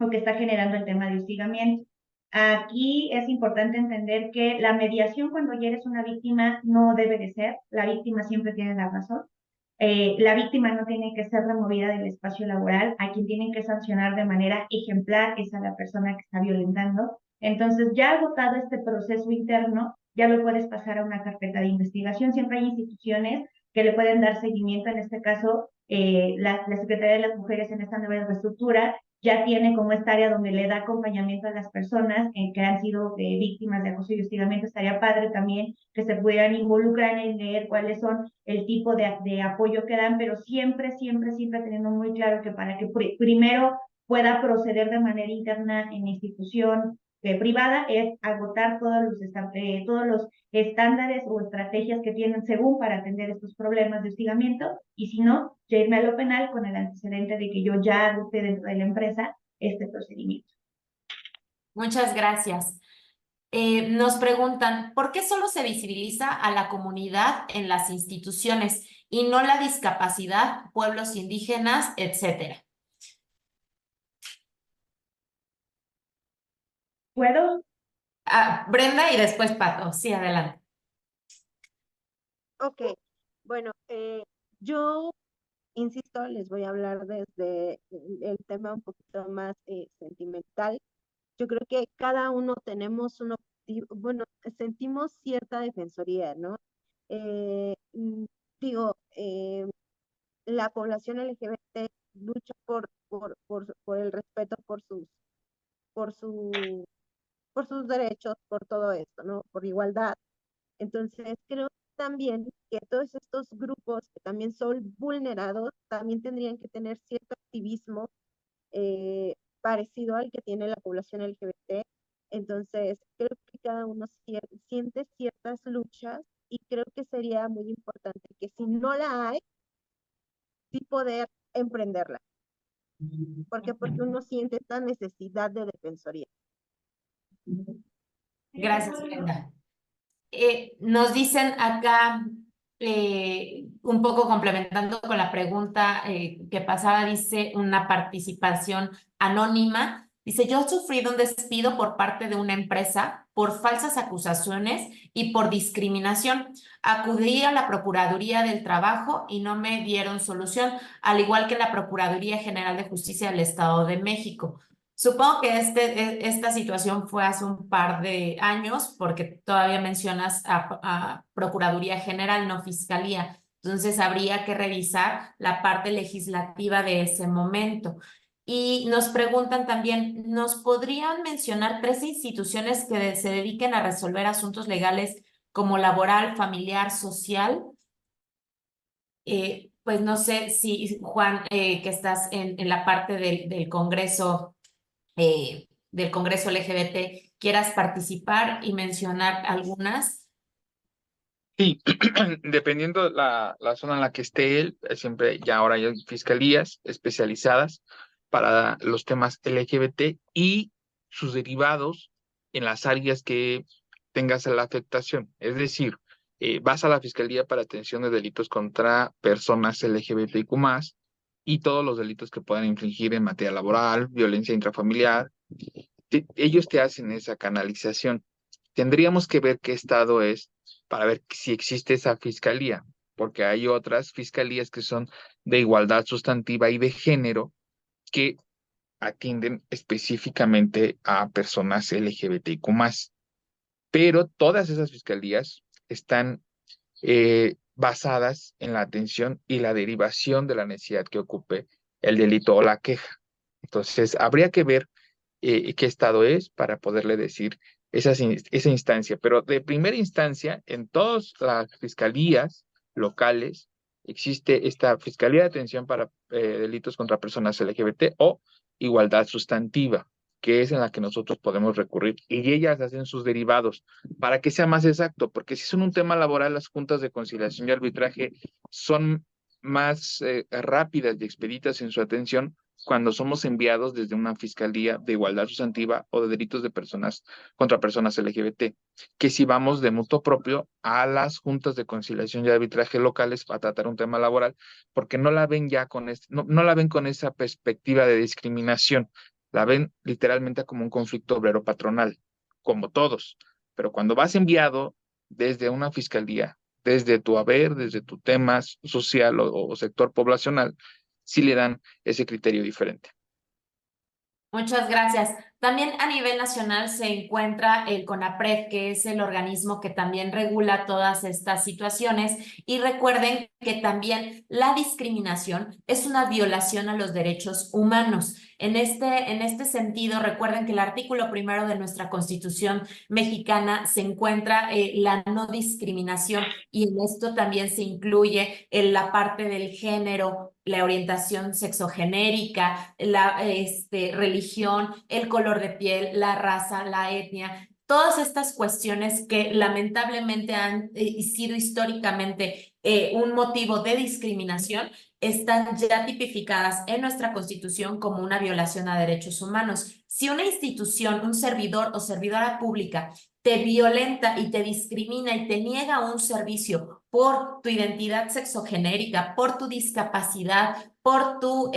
o que está generando el tema de hostigamiento. Aquí es importante entender que la mediación cuando ya eres una víctima no debe de ser, la víctima siempre tiene la razón. La víctima no tiene que ser removida del espacio laboral, a quien tienen que sancionar de manera ejemplar es a la persona que está violentando. Entonces, ya agotado este proceso interno, ya lo puedes pasar a una carpeta de investigación. Siempre hay instituciones que le pueden dar seguimiento, en este caso, la Secretaría de las Mujeres en esta nueva infraestructura ya tiene como esta área donde le da acompañamiento a las personas que han sido víctimas de acoso y hostigamiento. Estaría padre también que se pudieran involucrar en leer cuáles son el tipo de apoyo que dan, pero siempre, siempre, siempre teniendo muy claro que para que primero pueda proceder de manera interna en la institución privada es agotar todos los estándares o estrategias que tienen según para atender estos problemas de hostigamiento, y si no, ya irme a lo penal con el antecedente de que yo ya adopté dentro de la empresa este procedimiento. Muchas gracias. Nos preguntan, ¿por qué solo se visibiliza a la comunidad en las instituciones y no la discapacidad, pueblos indígenas, etcétera? ¿Puedo? Brenda y después Pato. Sí, adelante. Ok, bueno, yo insisto, les voy a hablar desde el tema un poquito más sentimental. Yo creo que cada uno tenemos un objetivo, bueno, sentimos cierta defensoría, ¿no? Eh, mm, digo, la población LGBT lucha por el respeto por su, por sus derechos, por todo esto, ¿no? Por igualdad. Entonces, creo también que todos estos grupos que también son vulnerados, también tendrían que tener cierto activismo parecido al que tiene la población LGBT. Entonces, creo que cada uno siente ciertas luchas y creo que sería muy importante que si no la hay, sí poder emprenderla. ¿Por qué? Porque uno siente esta necesidad de defensoría. Gracias, Brenda. Nos dicen acá, un poco complementando con la pregunta que pasaba, dice una participación anónima. Dice, yo he sufrido un despido por parte de una empresa por falsas acusaciones y por discriminación. Acudí a la Procuraduría del Trabajo y no me dieron solución, al igual que la Procuraduría General de Justicia del Estado de México. Supongo que esta situación fue hace un par de años, porque todavía mencionas a Procuraduría General, no Fiscalía. Entonces habría que revisar la parte legislativa de ese momento. Y nos preguntan también, ¿nos podrían mencionar 3 instituciones que se dediquen a resolver asuntos legales como laboral, familiar, social? Pues no sé si, Juan, que estás en la parte del Congreso del Congreso LGBT, quieras participar y mencionar algunas. Sí, dependiendo la zona en la que esté él, siempre ya ahora hay fiscalías especializadas para los temas LGBT y sus derivados en las áreas que tengas la afectación. Es decir, vas a la Fiscalía para Atención de Delitos contra Personas LGBTIQ+, y todos los delitos que puedan infligir en materia laboral, violencia intrafamiliar. Ellos te hacen esa canalización. Tendríamos que ver qué estado es para ver si existe esa fiscalía, porque hay otras fiscalías que son de igualdad sustantiva y de género que atienden específicamente a personas LGBTIQ+. Pero todas esas fiscalías están basadas en la atención y la derivación de la necesidad que ocupe el delito o la queja. Entonces, habría que ver qué estado es para poderle decir esa instancia. Pero de primera instancia, en todas las fiscalías locales existe esta Fiscalía de Atención para Delitos contra Personas LGBT o Igualdad Sustantiva, que es en la que nosotros podemos recurrir, y ellas hacen sus derivados para que sea más exacto, porque si son un tema laboral, las juntas de conciliación y arbitraje son más rápidas y expeditas en su atención cuando somos enviados desde una fiscalía de igualdad sustantiva o de delitos de personas contra personas LGBT, que si vamos de mutuo propio a las juntas de conciliación y arbitraje locales para tratar un tema laboral, porque no la ven ya con no la ven con esa perspectiva de discriminación, la ven literalmente como un conflicto obrero-patronal, como todos. Pero cuando vas enviado desde una fiscalía, desde tu haber, desde tu tema social o sector poblacional, sí le dan ese criterio diferente. Muchas gracias. También a nivel nacional se encuentra el CONAPRED, que es el organismo que también regula todas estas situaciones. Y recuerden que también la discriminación es una violación a los derechos humanos. En este sentido, recuerden que el artículo 1 de nuestra Constitución mexicana se encuentra la no discriminación, y en esto también se incluye en la parte del género, la orientación sexogenérica, la religión, el color de piel, la raza, la etnia. Todas estas cuestiones que lamentablemente han sido históricamente un motivo de discriminación están ya tipificadas en nuestra Constitución como una violación a derechos humanos. Si una institución, un servidor o servidora pública te violenta y te discrimina y te niega un servicio por tu identidad sexogenérica, por tu discapacidad, por tu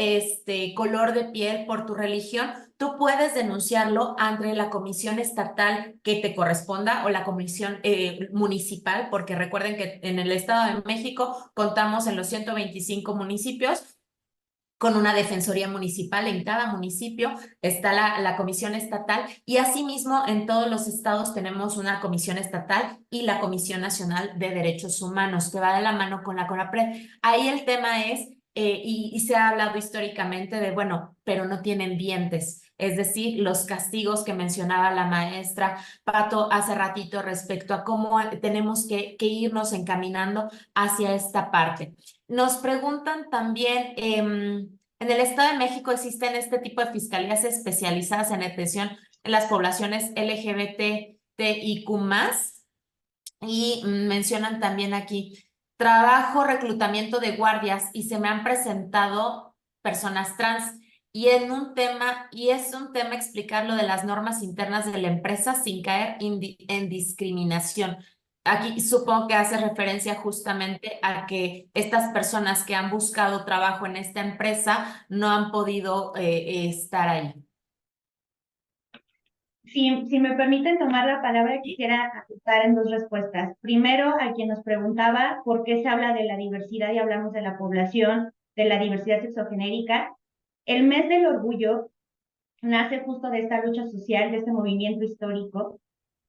color de piel, por tu religión, tú puedes denunciarlo ante la comisión estatal que te corresponda o la comisión municipal, porque recuerden que en el Estado de México contamos en los 125 municipios con una defensoría municipal. En cada municipio está la comisión estatal, y asimismo en todos los estados tenemos una comisión estatal y la Comisión Nacional de Derechos Humanos, que va de la mano con la CONAPRED. Ahí el tema es, y se ha hablado históricamente de, bueno, pero no tienen dientes. Es decir, los castigos que mencionaba la maestra Pato hace ratito respecto a cómo tenemos que irnos encaminando hacia esta parte. Nos preguntan también, en el Estado de México existen este tipo de fiscalías especializadas en atención en las poblaciones LGBTIQ+, y mencionan también aquí trabajo, reclutamiento de guardias, y se me han presentado personas trans. Y es un tema explicar lo de las normas internas de la empresa sin caer en discriminación. Aquí supongo que hace referencia justamente a que estas personas que han buscado trabajo en esta empresa no han podido estar ahí. Si me permiten tomar la palabra, quisiera ajustar en dos respuestas. Primero, a quien nos preguntaba por qué se habla de la diversidad y hablamos de la población, de la diversidad sexogenérica. El mes del orgullo nace justo de esta lucha social, de este movimiento histórico,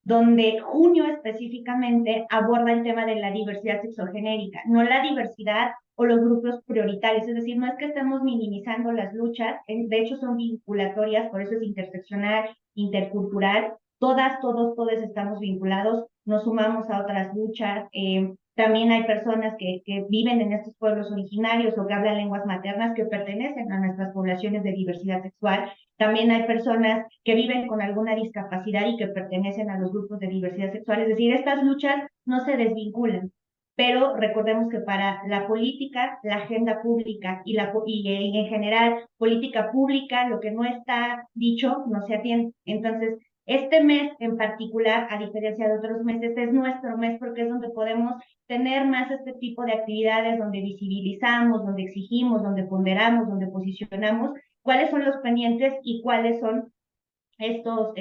donde junio específicamente aborda el tema de la diversidad sexogenérica, no la diversidad o los grupos prioritarios. Es decir, no es que estemos minimizando las luchas, de hecho son vinculatorias, por eso es interseccional, intercultural, todas, todos estamos vinculados, nos sumamos a otras luchas. También hay personas que viven en estos pueblos originarios o que hablan lenguas maternas que pertenecen a nuestras poblaciones de diversidad sexual. También hay personas que viven con alguna discapacidad y que pertenecen a los grupos de diversidad sexual. Es decir, estas luchas no se desvinculan, pero recordemos que para la política, la agenda pública y en general política pública, lo que no está dicho no se atiende. Entonces, este mes en particular, a diferencia de otros meses, es nuestro mes porque es donde podemos tener más este tipo de actividades, donde visibilizamos, donde exigimos, donde ponderamos, donde posicionamos cuáles son los pendientes y cuáles son estos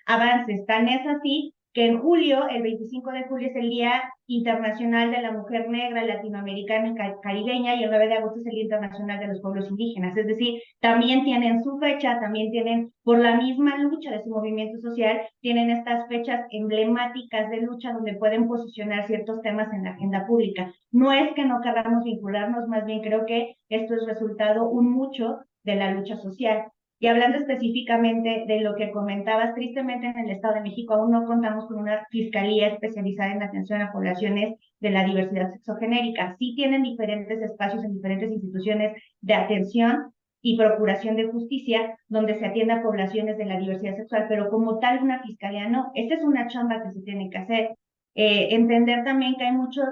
avances. Tan es así que en julio, el 25 de julio, es el Día Internacional de la Mujer Negra, Latinoamericana y Caribeña, y el 9 de agosto es el Día Internacional de los Pueblos Indígenas. Es decir, también tienen su fecha, también tienen, por la misma lucha de su movimiento social, tienen estas fechas emblemáticas de lucha donde pueden posicionar ciertos temas en la agenda pública. No es que no queramos vincularnos, más bien creo que esto es resultado mucho de la lucha social. Y hablando específicamente de lo que comentabas, tristemente en el Estado de México aún no contamos con una fiscalía especializada en atención a poblaciones de la diversidad sexogenérica. Sí tienen diferentes espacios en diferentes instituciones de atención y procuración de justicia donde se atienda a poblaciones de la diversidad sexual, pero como tal una fiscalía no. Esta es una chamba que se tiene que hacer. Entender también que hay muchas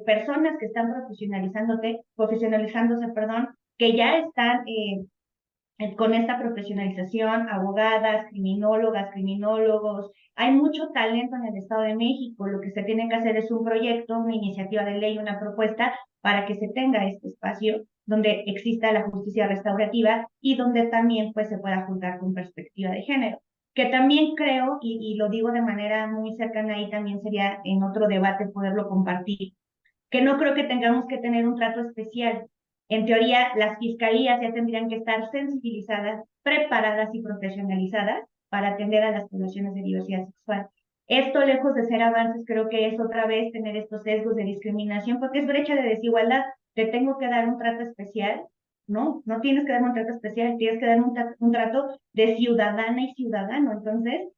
personas que están profesionalizándose, que ya están con esta profesionalización, abogadas, criminólogas, criminólogos. Hay mucho talento en el Estado de México. Lo que se tiene que hacer es un proyecto, una iniciativa de ley, una propuesta para que se tenga este espacio donde exista la justicia restaurativa y donde también pues se pueda juzgar con perspectiva de género. Que también creo, y lo digo de manera muy cercana ahí, también sería en otro debate poderlo compartir, que no creo que tengamos que tener un trato especial. En teoría, las fiscalías ya tendrían que estar sensibilizadas, preparadas y profesionalizadas para atender a las poblaciones de diversidad sexual. Esto, lejos de ser avances, creo que es otra vez tener estos sesgos de discriminación, porque es brecha de desigualdad. Te tengo que dar un trato especial. No, no tienes que dar un trato especial, tienes que dar un trato de ciudadana y ciudadano. Entonces,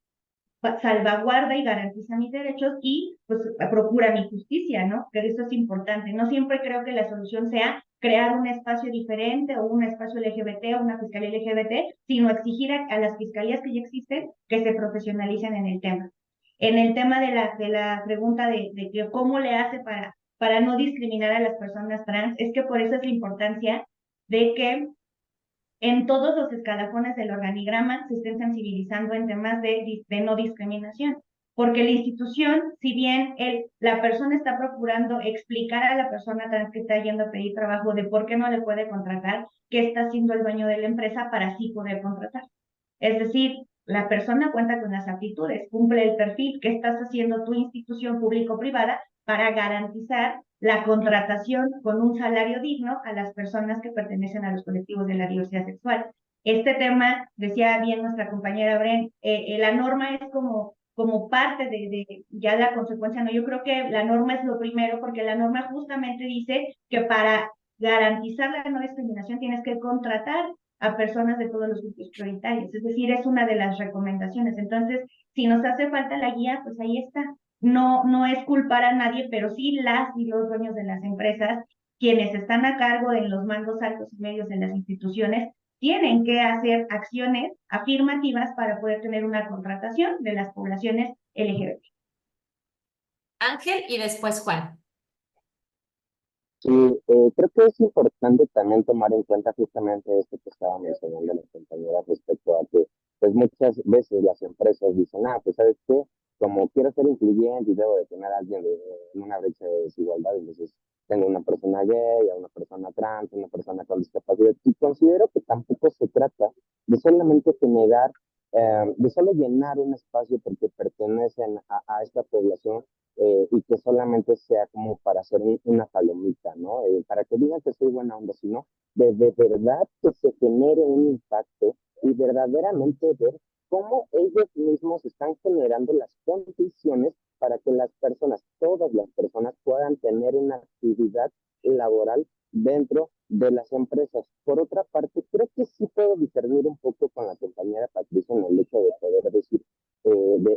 salvaguarda y garantiza mis derechos y pues procura mi justicia, ¿no? Que eso es importante. No siempre creo que la solución sea crear un espacio diferente o un espacio LGBT o una fiscalía LGBT, sino exigir a las fiscalías que ya existen que se profesionalicen en el tema. En el tema de la pregunta de que cómo le hace para no discriminar a las personas trans, es que por eso es la importancia de que en todos los escalafones del organigrama se estén sensibilizando en temas de no discriminación. Porque la institución, si bien la persona está procurando explicar a la persona trans que está yendo a pedir trabajo de por qué no le puede contratar, qué está haciendo el dueño de la empresa para así poder contratar. Es decir, la persona cuenta con las aptitudes, cumple el perfil que estás haciendo tu institución público-privada para garantizar la contratación con un salario digno a las personas que pertenecen a los colectivos de la diversidad sexual. Este tema, decía bien nuestra compañera Bren, la norma es como parte de ya la consecuencia, no, yo creo que la norma es lo primero, porque la norma justamente dice que para garantizar la no discriminación tienes que contratar a personas de todos los grupos prioritarios, es decir, es una de las recomendaciones. Entonces, si nos hace falta la guía, pues ahí está. No, no es culpar a nadie, pero sí las y los dueños de las empresas, quienes están a cargo en los mandos altos y medios de las instituciones, tienen que hacer acciones afirmativas para poder tener una contratación de las poblaciones LGBT. Ángel y después Juan. Sí, creo que es importante también tomar en cuenta justamente esto que estaba mencionando la compañera respecto a que pues muchas veces las empresas dicen, pues ¿sabes qué? Como quiero ser incluyente y debo de tener a alguien en una brecha de desigualdad, entonces tengo una persona gay, a una persona trans, una persona con discapacidad, y considero que tampoco se trata de solamente generar, de solo llenar un espacio porque pertenecen a esta población, y que solamente sea como para hacer una palomita, ¿no? Para que digan que soy buena onda, sino de verdad que se genere un impacto y verdaderamente ver cómo ellos mismos están generando las condiciones para que las personas, todas las personas, puedan tener una actividad laboral dentro de las empresas. Por otra parte, creo que sí puedo discernir un poco con la compañera Patricia en el hecho de poder decir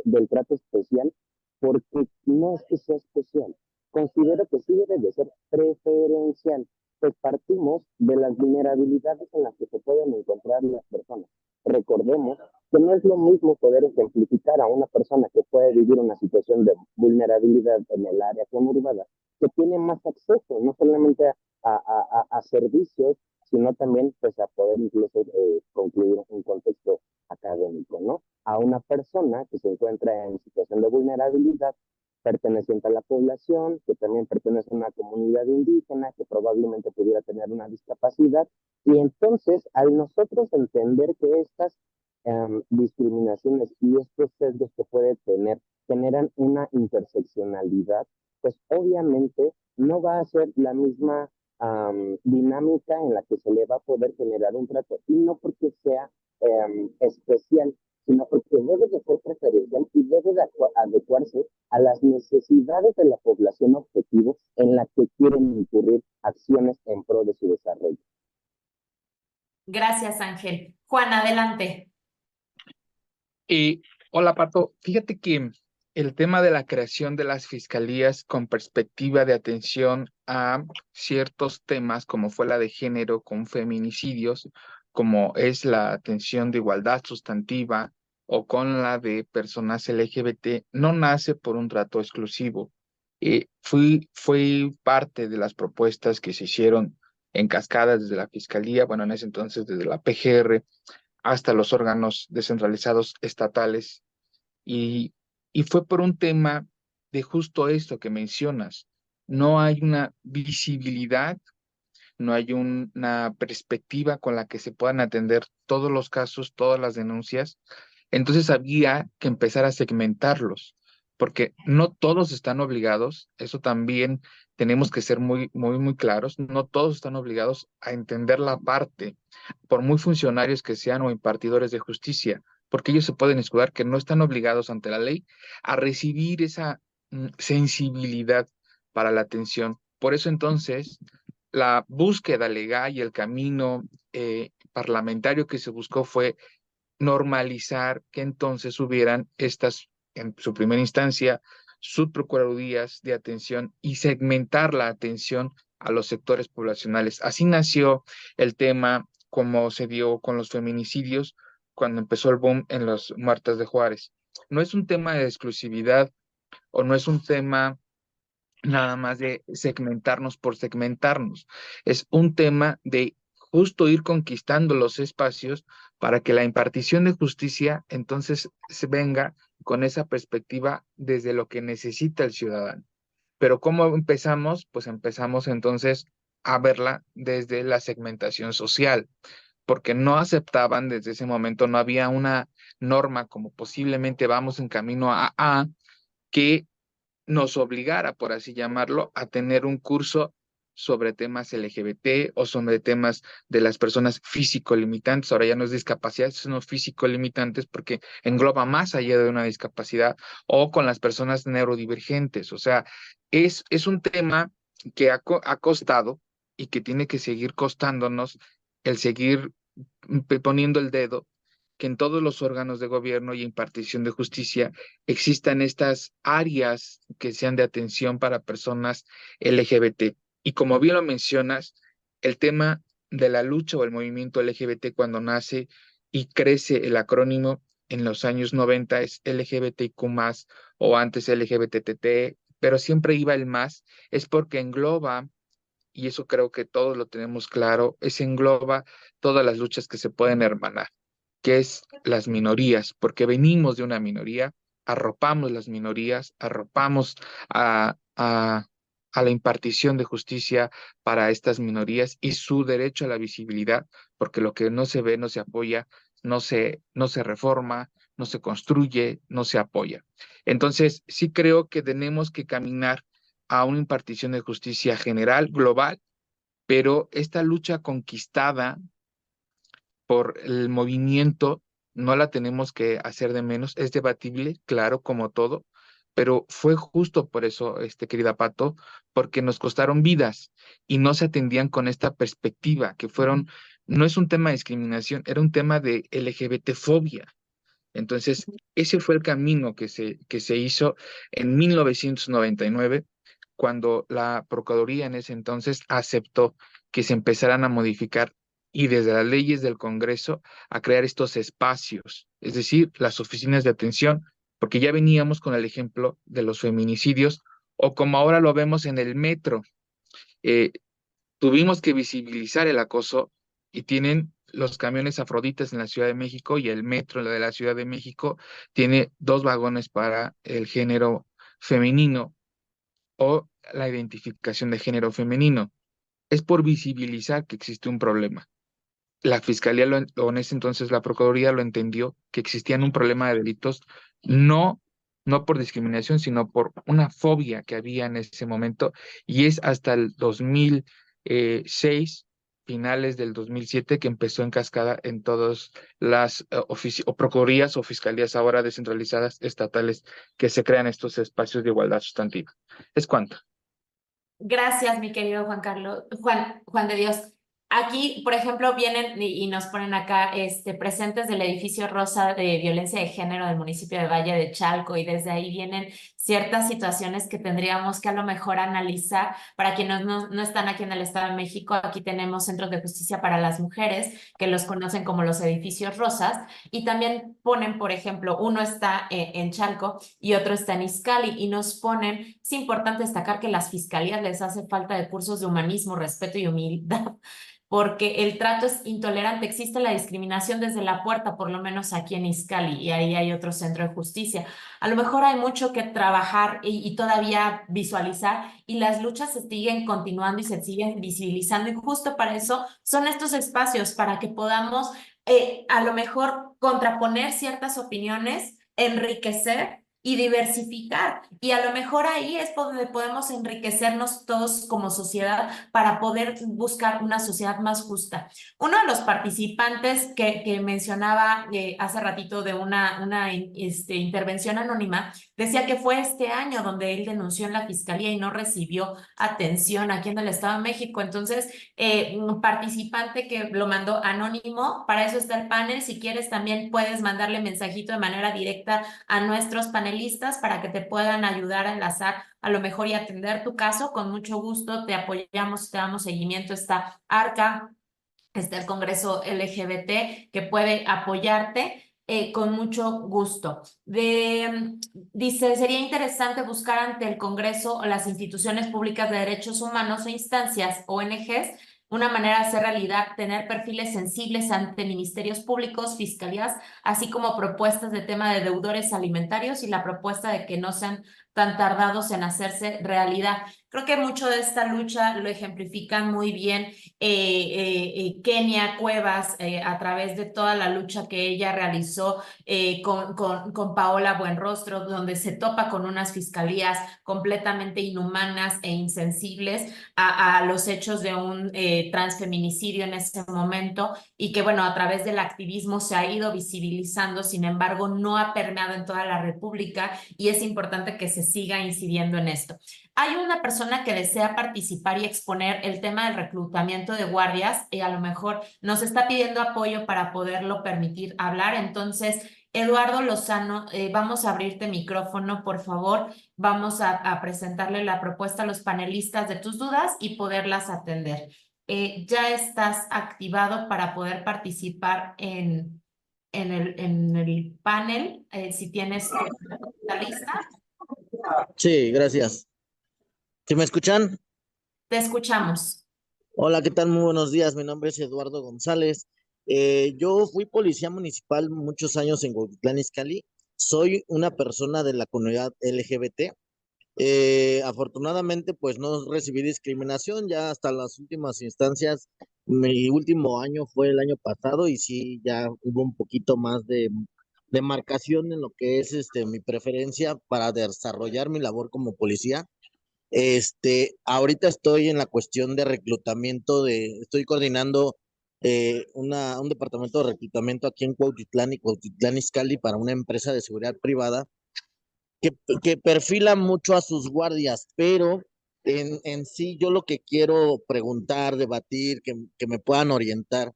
del trato especial, porque no es que sea especial. Considero que sí debe de ser preferencial, pues partimos de las vulnerabilidades en las que se pueden encontrar las personas. Recordemos que no es lo mismo poder ejemplificar a una persona que puede vivir una situación de vulnerabilidad en el área conurbada, que tiene más acceso, no solamente a servicios, sino también pues a poder incluso concluir un contexto académico, ¿no? A una persona que se encuentra en situación de vulnerabilidad, perteneciente a la población, que también pertenece a una comunidad indígena, que probablemente pudiera tener una discapacidad, y entonces al nosotros entender que estas discriminaciones y estos sesgos que puede tener generan una interseccionalidad, pues obviamente no va a ser la misma dinámica en la que se le va a poder generar un trato, y no porque sea especial, sino porque debe de ser preferencial y debe de adecuarse a las necesidades de la población objetivo en la que quieren incurrir acciones en pro de su desarrollo. Gracias, Ángel. Juan, adelante. Hola, Pato. Fíjate que el tema de la creación de las fiscalías con perspectiva de atención a ciertos temas, como fue la de género con feminicidios, como es la atención de igualdad sustantiva o con la de personas LGBT, no nace por un trato exclusivo. Fue parte de las propuestas que se hicieron en cascada desde la Fiscalía, bueno, en ese entonces desde la PGR, hasta los órganos descentralizados estatales, y, y fue por un tema de justo esto que mencionas. No hay una visibilidad no hay una perspectiva con la que se puedan atender todos los casos, todas las denuncias. Entonces había que empezar a segmentarlos, porque no todos están obligados, eso también tenemos que ser muy claros, no todos están obligados a entender la parte, por muy funcionarios que sean o impartidores de justicia, porque ellos se pueden escudar que no están obligados ante la ley a recibir esa sensibilidad para la atención. Por eso entonces, la búsqueda legal y el camino parlamentario que se buscó fue normalizar que entonces hubieran estas, en su primera instancia, subprocuradurías de atención y segmentar la atención a los sectores poblacionales. Así nació el tema como se dio con los feminicidios cuando empezó el boom en las muertes de Juárez. No es un tema de exclusividad o no es un tema nada más de segmentarnos por segmentarnos. Es un tema de justo ir conquistando los espacios para que la impartición de justicia entonces se venga con esa perspectiva desde lo que necesita el ciudadano. Pero ¿cómo empezamos? Pues empezamos entonces a verla desde la segmentación social, porque no aceptaban desde ese momento, no había una norma como posiblemente vamos en camino a que nos obligara, por así llamarlo, a tener un curso sobre temas LGBT o sobre temas de las personas físico-limitantes. Ahora ya no es discapacidad, sino físico-limitantes porque engloba más allá de una discapacidad o con las personas neurodivergentes. O sea, es un tema que ha costado y que tiene que seguir costándonos el seguir poniendo el dedo que en todos los órganos de gobierno y impartición de justicia existan estas áreas que sean de atención para personas LGBT. Y como bien lo mencionas, el tema de la lucha o el movimiento LGBT cuando nace y crece el acrónimo en los años 90 es LGBTQ+, o antes LGBTT, pero siempre iba el más, es porque engloba, y eso creo que todos lo tenemos claro, es engloba todas las luchas que se pueden hermanar, que es las minorías, porque venimos de una minoría, arropamos las minorías, arropamos a la impartición de justicia para estas minorías y su derecho a la visibilidad, porque lo que no se ve, no se apoya, no se reforma, no se construye, no se apoya. Entonces, sí creo que tenemos que caminar a una impartición de justicia general, global, pero esta lucha conquistada por el movimiento, no la tenemos que hacer de menos, es debatible, claro, como todo, pero fue justo por eso, querida Pato, porque nos costaron vidas y no se atendían con esta perspectiva, que fueron, no es un tema de discriminación, era un tema de LGBT-fobia. Entonces, ese fue el camino que se hizo en 1999, cuando la Procuraduría en ese entonces aceptó que se empezaran a modificar y desde las leyes del Congreso a crear estos espacios, es decir, las oficinas de atención, porque ya veníamos con el ejemplo de los feminicidios o como ahora lo vemos en el metro. eh, Tuvimos que visibilizar el acoso y tienen los camiones Afroditas en la Ciudad de México y el metro de la Ciudad de México tiene 2 vagones para el género femenino o la identificación de género femenino. Es por visibilizar que existe un problema. La Fiscalía, o en ese entonces la Procuraduría lo entendió, que existían un problema de delitos, no, no por discriminación, sino por una fobia que había en ese momento, y es hasta el 2006, finales del 2007, que empezó en cascada en todas las o procuradurías o fiscalías ahora descentralizadas estatales que se crean estos espacios de igualdad sustantiva. ¿Es cuánto? Gracias, mi querido Juan Carlos, Juan de Dios. Aquí, por ejemplo, vienen y nos ponen acá presentes del edificio Rosa de violencia de género del municipio de Valle de Chalco, y desde ahí vienen ciertas situaciones que tendríamos que a lo mejor analizar. Para quienes no están aquí en el Estado de México, aquí tenemos centros de justicia para las mujeres, que los conocen como los edificios Rosas, y también ponen, por ejemplo, uno está en Chalco y otro está en Izcalli, y nos ponen, es importante destacar que las fiscalías les hace falta de cursos de humanismo, respeto y humildad porque el trato es intolerante. Existe la discriminación desde la puerta, por lo menos aquí en Izcali, y ahí hay otro centro de justicia. A lo mejor hay mucho que trabajar y todavía visualizar, y las luchas se siguen continuando y se siguen visibilizando, y justo para eso son estos espacios, para que podamos a lo mejor contraponer ciertas opiniones, enriquecer y diversificar. Y a lo mejor ahí es donde podemos enriquecernos todos como sociedad para poder buscar una sociedad más justa. Uno de los participantes que mencionaba hace ratito de una intervención anónima, decía que fue este año donde él denunció en la fiscalía y no recibió atención aquí en el Estado de México. Entonces, un participante que lo mandó anónimo, para eso está el panel. Si quieres, también puedes mandarle mensajito de manera directa a nuestros panelistas para que te puedan ayudar a enlazar a lo mejor y atender tu caso. Con mucho gusto te apoyamos, te damos seguimiento. Está ARCA, está el Congreso LGBT que puede apoyarte. Con mucho gusto. Dice, sería interesante buscar ante el Congreso o las instituciones públicas de derechos humanos o instancias, ONGs, una manera de hacer realidad, tener perfiles sensibles ante ministerios públicos, fiscalías, así como propuestas de tema de deudores alimentarios y la propuesta de que no sean tan tardados en hacerse realidad. Creo que mucho de esta lucha lo ejemplifican muy bien Kenia Cuevas, a través de toda la lucha que ella realizó con Paola Buenrostro, donde se topa con unas fiscalías completamente inhumanas e insensibles a los hechos de un transfeminicidio en ese momento, y que bueno, a través del activismo se ha ido visibilizando. Sin embargo, no ha permeado en toda la República, y es importante que se siga incidiendo en esto. Hay una persona que desea participar y exponer el tema del reclutamiento de guardias, y a lo mejor nos está pidiendo apoyo para poderlo permitir hablar. Entonces, Eduardo Lozano, vamos a abrirte micrófono, por favor. Vamos a presentarle la propuesta a los panelistas de tus dudas y poderlas atender. Ya estás activado para poder participar en el panel. Si tienes la lista, Sí, gracias. ¿Sí me escuchan? te escuchamos. Hola, ¿qué tal? Muy buenos días. Mi nombre es Eduardo González. Yo fui policía municipal muchos años en Cuautitlán Izcalli. Soy una persona de la comunidad LGBT. Afortunadamente, pues no recibí discriminación ya hasta las últimas instancias. Mi último año fue el año pasado y sí, ya hubo un poquito más de marcación en lo que es mi preferencia para desarrollar mi labor como policía. Ahorita estoy en la cuestión de reclutamiento estoy coordinando un departamento de reclutamiento aquí en Cuautitlán y Cuautitlán Izcalli para una empresa de seguridad privada que perfila mucho a sus guardias, pero en sí yo lo que quiero preguntar, debatir, que me puedan orientar.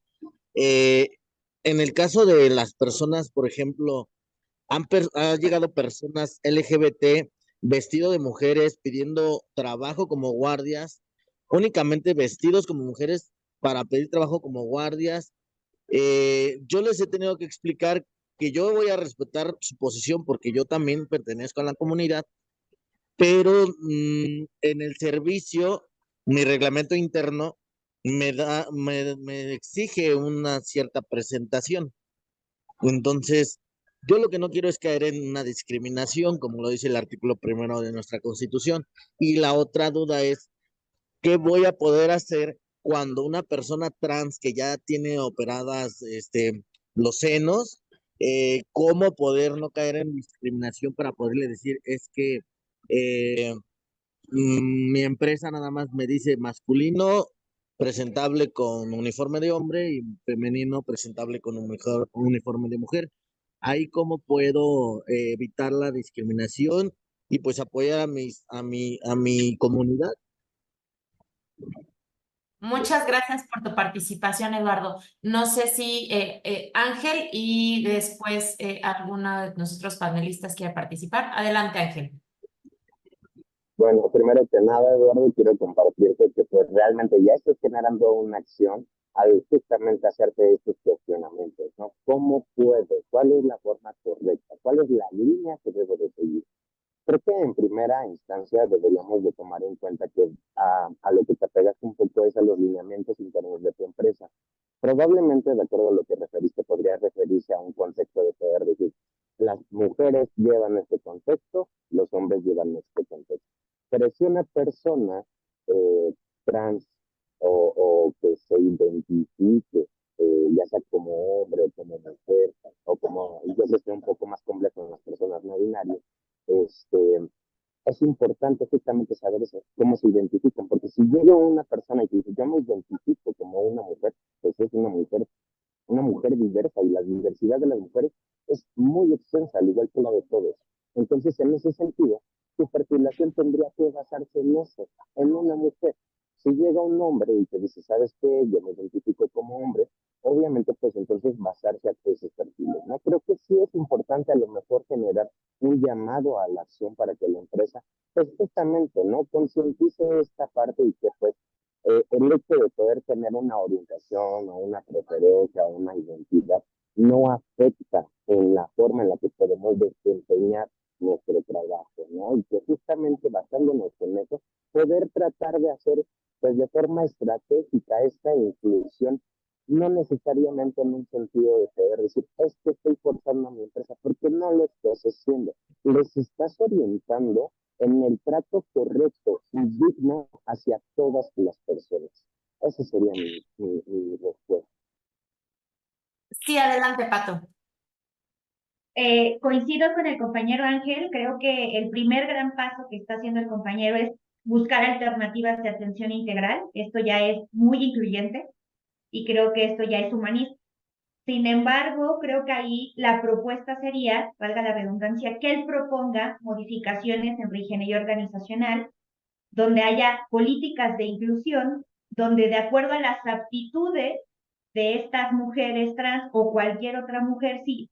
eh, en el caso de las personas, por ejemplo, ha llegado personas LGBT vestido de mujeres pidiendo trabajo como guardias, únicamente vestidos como mujeres para pedir trabajo como guardias. Yo les he tenido que explicar que yo voy a respetar su posición porque yo también pertenezco a la comunidad, pero en el servicio, mi reglamento interno me exige una cierta presentación. Entonces, yo lo que no quiero es caer en una discriminación, como lo dice el artículo primero de nuestra Constitución. Y la otra duda es, ¿qué voy a poder hacer cuando una persona trans que ya tiene operadas los senos, cómo poder no caer en discriminación para poderle decir, es que eh, mi empresa nada más me dice masculino presentable con uniforme de hombre y femenino presentable con un mejor uniforme de mujer? Ahí cómo puedo evitar la discriminación y pues apoyar a mi comunidad. Muchas gracias por tu participación, Eduardo. No sé si Ángel y después alguna de nosotros panelistas quiere participar. Adelante, Ángel. Bueno, primero que nada, Eduardo, quiero compartirte que pues realmente ya estás generando una acción al justamente hacerte estos cuestionamientos, ¿no? ¿Cómo puedo? ¿Cuál es la forma correcta? ¿Cuál es la línea que debo de seguir? Creo que en primera instancia deberíamos de tomar en cuenta que a lo que te apegas un poco es a los lineamientos internos de tu empresa. Probablemente, de acuerdo a lo que referiste, podría referirse a un concepto de poder decir, las mujeres llevan este contexto, los hombres llevan este contexto. Pero si una persona trans o que se identifique, ya sea como hombre o como mujer, o como, yo creo que es un poco más complejo en las personas no binarias, este, es importante justamente saber eso, cómo se identifican, porque si llega una persona y te dice, yo me identifico como una mujer, pues es una mujer diversa, y la diversidad de las mujeres es muy extensa, al igual que la de todos. Entonces, en ese sentido, tu perfilación tendría que basarse en eso, en una mujer. Si llega un hombre y te dice, ¿sabes qué? Yo me identifico como hombre, obviamente, pues entonces basarse a esos perfiles, ¿no? Creo que sí es importante a lo mejor generar un llamado a la acción para que la empresa, pues justamente, ¿no? Concientice esta parte y que pues el hecho de poder tener una orientación o una preferencia o una identidad no afecta en la forma en la que podemos desempeñar nuestro trabajo, ¿no? Y que justamente basándonos en eso, poder tratar de hacer, pues de forma estratégica esta inclusión, no necesariamente en un sentido de poder decir, es que estoy forzando a mi empresa, porque no lo estás haciendo. Les estás orientando en el trato correcto y digno hacia todas las personas. Esa sería mi respuesta. Sí, adelante, Pato. Coincido con el compañero Ángel, creo que el primer gran paso que está haciendo el compañero es buscar alternativas de atención integral. Esto ya es muy incluyente y creo que esto ya es humanista. Sin embargo, creo que ahí la propuesta sería, valga la redundancia, que él proponga modificaciones en ingeniería organizacional, donde haya políticas de inclusión, donde de acuerdo a las aptitudes de estas mujeres trans o cualquier otra mujer sí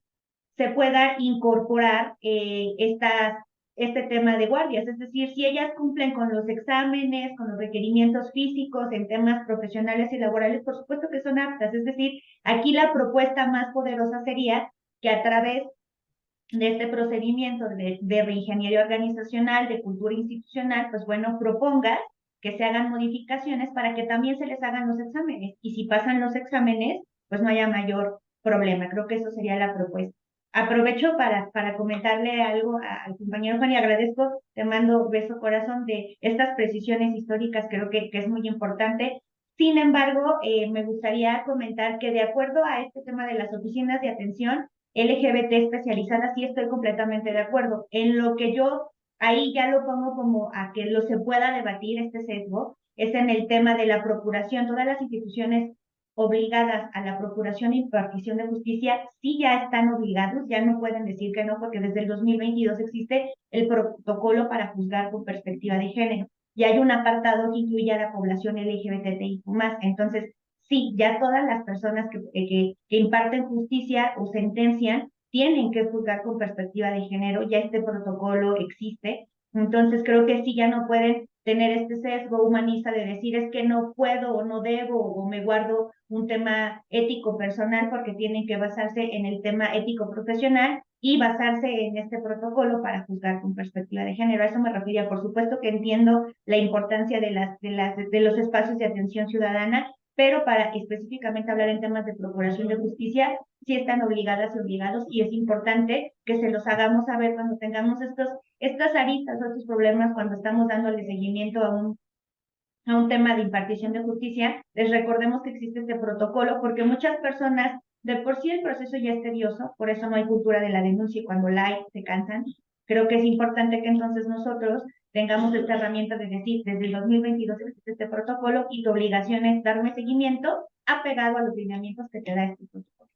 se pueda incorporar este tema de guardias. Es decir, si ellas cumplen con los exámenes, con los requerimientos físicos en temas profesionales y laborales, por supuesto que son aptas. Es decir, aquí la propuesta más poderosa sería que a través de este procedimiento de reingeniería organizacional, de cultura institucional, pues bueno, proponga que se hagan modificaciones para que también se les hagan los exámenes. Y si pasan los exámenes, pues no haya mayor problema. Creo que eso sería la propuesta. Aprovecho para comentarle algo al compañero Juan y agradezco, te mando beso corazón de estas precisiones históricas, creo que es muy importante. Sin embargo, me gustaría comentar que de acuerdo a este tema de las oficinas de atención LGBT especializadas, sí estoy completamente de acuerdo. En lo que yo ahí ya lo pongo como a que lo se pueda debatir este sesgo, es en el tema de la procuración. Todas las instituciones obligadas a la procuración e impartición de justicia sí ya están obligados, ya no pueden decir que no, porque desde el 2022 existe el protocolo para juzgar con perspectiva de género y hay un apartado que incluye a la población LGBTI+. Entonces, sí, ya todas las personas que imparten justicia o sentencian tienen que juzgar con perspectiva de género, ya este protocolo existe. Entonces creo que sí, ya no pueden tener este sesgo humanista de decir es que no puedo o no debo o me guardo un tema ético personal, porque tienen que basarse en el tema ético profesional y basarse en este protocolo para juzgar con perspectiva de género. A eso me refería. Por supuesto que entiendo la importancia de los espacios de atención ciudadana, pero para específicamente hablar en temas de procuración de justicia, sí están obligadas y obligados, y es importante que se los hagamos saber cuando tengamos estas aristas o estos problemas, cuando estamos dándole seguimiento a un tema de impartición de justicia, les recordemos que existe este protocolo, porque muchas personas, de por sí el proceso ya es tedioso, por eso no hay cultura de la denuncia y cuando la hay se cansan. Creo que es importante que entonces nosotros tengamos esta herramienta de decir, desde el 2022 existe este protocolo y tu obligación es darme seguimiento apegado a los lineamientos que te da este protocolo.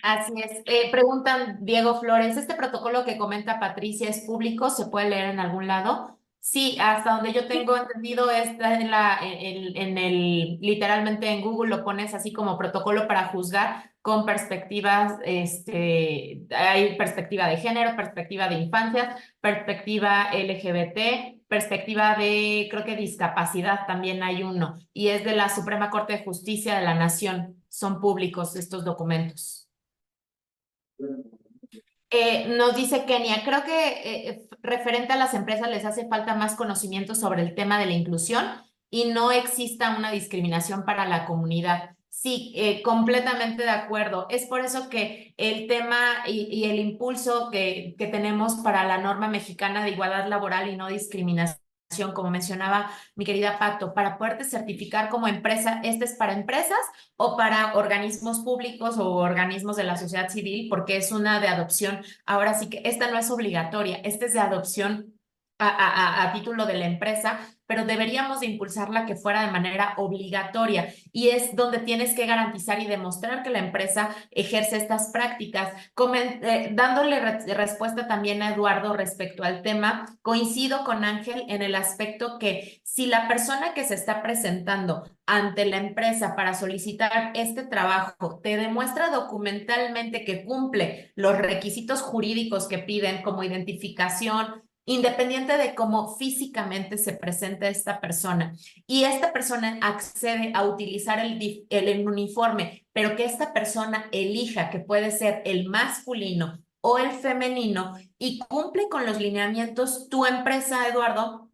Así es. Preguntan Diego Flores, ¿este protocolo que comenta Patricia es público? ¿Se puede leer en algún lado? Sí, hasta donde yo tengo entendido está literalmente en Google lo pones así como protocolo para juzgar con perspectivas, hay perspectiva de género, perspectiva de infancia, perspectiva LGBT, perspectiva de, creo que discapacidad también hay uno, y es de la Suprema Corte de Justicia de la Nación. Son públicos estos documentos. Nos dice Kenia, creo que referente a las empresas les hace falta más conocimiento sobre el tema de la inclusión y no exista una discriminación para la comunidad. Sí, completamente de acuerdo. Es por eso que el tema y el impulso que tenemos para la norma mexicana de igualdad laboral y no discriminación, como mencionaba mi querida Pato, para poderte certificar como empresa, este es para empresas o para organismos públicos o organismos de la sociedad civil, porque es una de adopción. Ahora sí que esta no es obligatoria, esta es de adopción a título de la empresa, pero deberíamos de impulsarla que fuera de manera obligatoria y es donde tienes que garantizar y demostrar que la empresa ejerce estas prácticas. Dándole respuesta también a Eduardo respecto al tema, coincido con Ángel en el aspecto que si la persona que se está presentando ante la empresa para solicitar este trabajo te demuestra documentalmente que cumple los requisitos jurídicos que piden como identificación, independiente de cómo físicamente se presenta esta persona, y esta persona accede a utilizar el uniforme, pero que esta persona elija que puede ser el masculino o el femenino y cumple con los lineamientos, tu empresa, Eduardo,